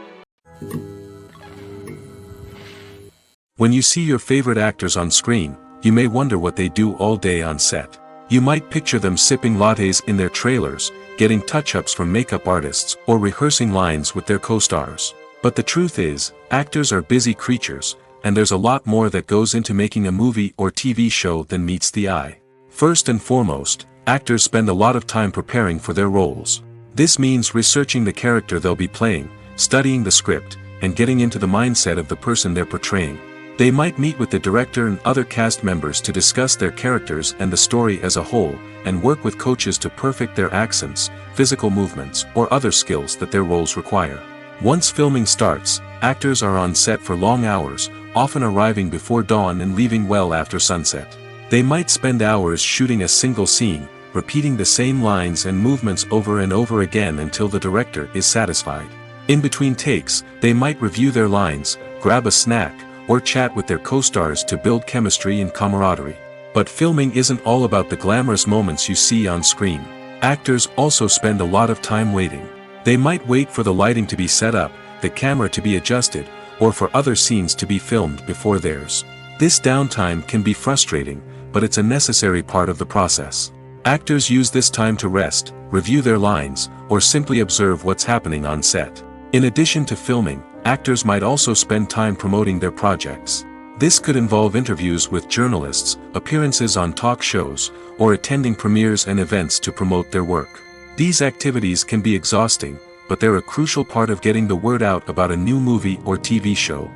When you see your favorite actors on screen, you may wonder what they do all day on set. You might picture them sipping lattes in their trailers, getting touch-ups from makeup artists, or rehearsing lines with their co-stars. But the truth is, actors are busy creatures, and there's a lot more that goes into making a movie or TV show than meets the eye. First and foremost, actors spend a lot of time preparing for their roles. This means researching the character they'll be playing, studying the script, and getting into the mindset of the person they're portraying. They might meet with the director and other cast members to discuss their characters and the story as a whole, and work with coaches to perfect their accents, physical movements, or other skills that their roles require. Once filming starts, actors are on set for long hours, often arriving before dawn and leaving well after sunset. They might spend hours shooting a single scene, repeating the same lines and movements over and over again until the director is satisfied. In between takes, they might review their lines, grab a snack, or chat with their co-stars to build chemistry and camaraderie. But filming isn't all about the glamorous moments you see on screen. Actors also spend a lot of time waiting. They might wait for the lighting to be set up, the camera to be adjusted, or for other scenes to be filmed before theirs. This downtime can be frustrating, but it's a necessary part of the process. Actors use this time to rest, review their lines, or simply observe what's happening on set. In addition to filming, actors might also spend time promoting their projects. This could involve interviews with journalists, appearances on talk shows, or attending premieres and events to promote their work. These activities can be exhausting, but they're a crucial part of getting the word out about a new movie or TV show.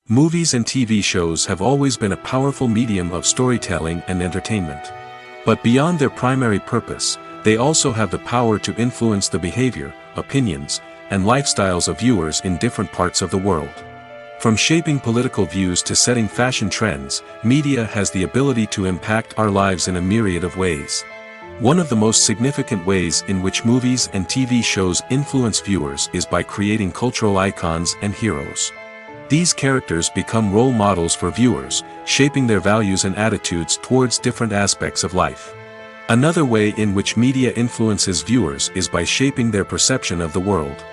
Movies and TV shows have always been a powerful medium of storytelling and entertainment. But beyond their primary purpose, they also have the power to influence the behavior, opinions, and lifestyles of viewers in different parts of the world. From shaping political views to setting fashion trends, media has the ability to impact our lives in a myriad of ways. One of the most significant ways in which movies and TV shows influence viewers is by creating cultural icons and heroes. These characters become role models for viewers, shaping their values and attitudes towards different aspects of life. Another way in which media influences viewers is by shaping their perception of the world.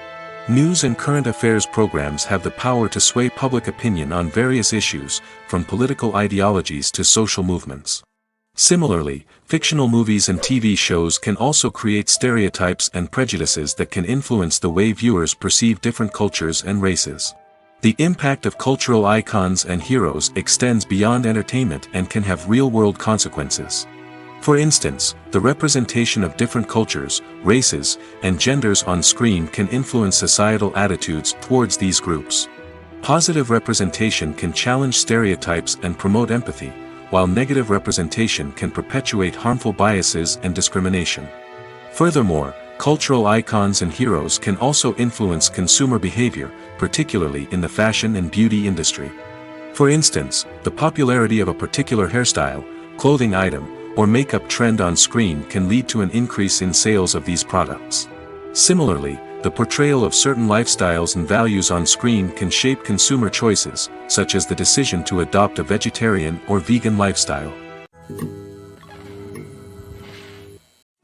News and current affairs programs have the power to sway public opinion on various issues, from political ideologies to social movements. Similarly, fictional movies and TV shows can also create stereotypes and prejudices that can influence the way viewers perceive different cultures and races. The impact of cultural icons and heroes extends beyond entertainment and can have real-world consequences. For instance, the representation of different cultures, races, and genders on screen can influence societal attitudes towards these groups. Positive representation can challenge stereotypes and promote empathy, while negative representation can perpetuate harmful biases and discrimination. Furthermore, cultural icons and heroes can also influence consumer behavior, particularly in the fashion and beauty industry. For instance, the popularity of a particular hairstyle, clothing item, or makeup trend on screen can lead to an increase in sales of these products. Similarly, the portrayal of certain lifestyles and values on screen can shape consumer choices, such as the decision to adopt a vegetarian or vegan lifestyle.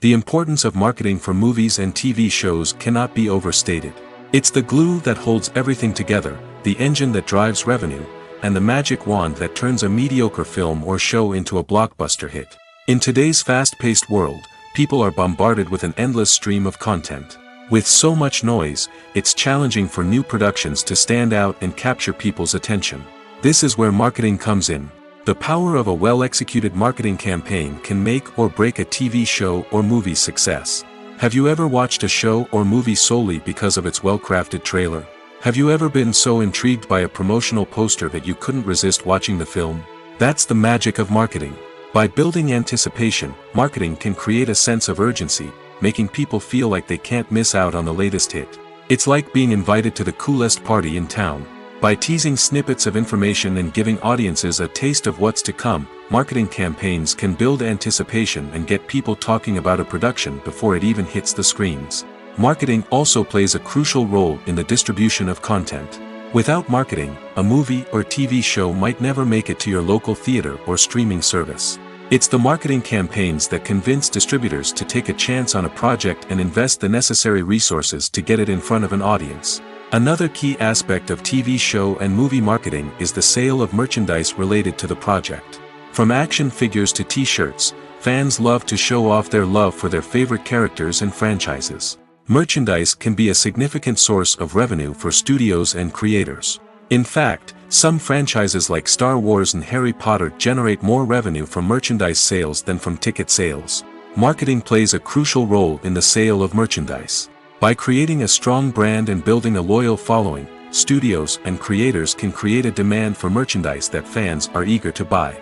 The importance of marketing for movies and TV shows cannot be overstated. It's the glue that holds everything together, the engine that drives revenue, and the magic wand that turns a mediocre film or show into a blockbuster hit. In today's fast-paced world, people are bombarded with an endless stream of content. With so much noise, it's challenging for new productions to stand out and capture people's attention. This is where marketing comes in. The power of a well-executed marketing campaign can make or break a TV show or movie's success. Have you ever watched a show or movie solely because of its well-crafted trailer? Have you ever been so intrigued by a promotional poster that you couldn't resist watching the film? That's the magic of marketing. By building anticipation, marketing can create a sense of urgency, making people feel like they can't miss out on the latest hit. It's like being invited to the coolest party in town. By teasing snippets of information and giving audiences a taste of what's to come, marketing campaigns can build anticipation and get people talking about a production before it even hits the screens. Marketing also plays a crucial role in the distribution of content. Without marketing, a movie or TV show might never make it to your local theater or streaming service. It's the marketing campaigns that convince distributors to take a chance on a project and invest the necessary resources to get it in front of an audience. Another key aspect of TV show and movie marketing is the sale of merchandise related to the project. From action figures to t-shirts, fans love to show off their love for their favorite characters and franchises. Merchandise can be a significant source of revenue for studios and creators. In fact, some franchises like Star Wars and Harry Potter generate more revenue from merchandise sales than from ticket sales. Marketing plays a crucial role in the sale of merchandise. By creating a strong brand and building a loyal following, studios and creators can create a demand for merchandise that fans are eager to buy.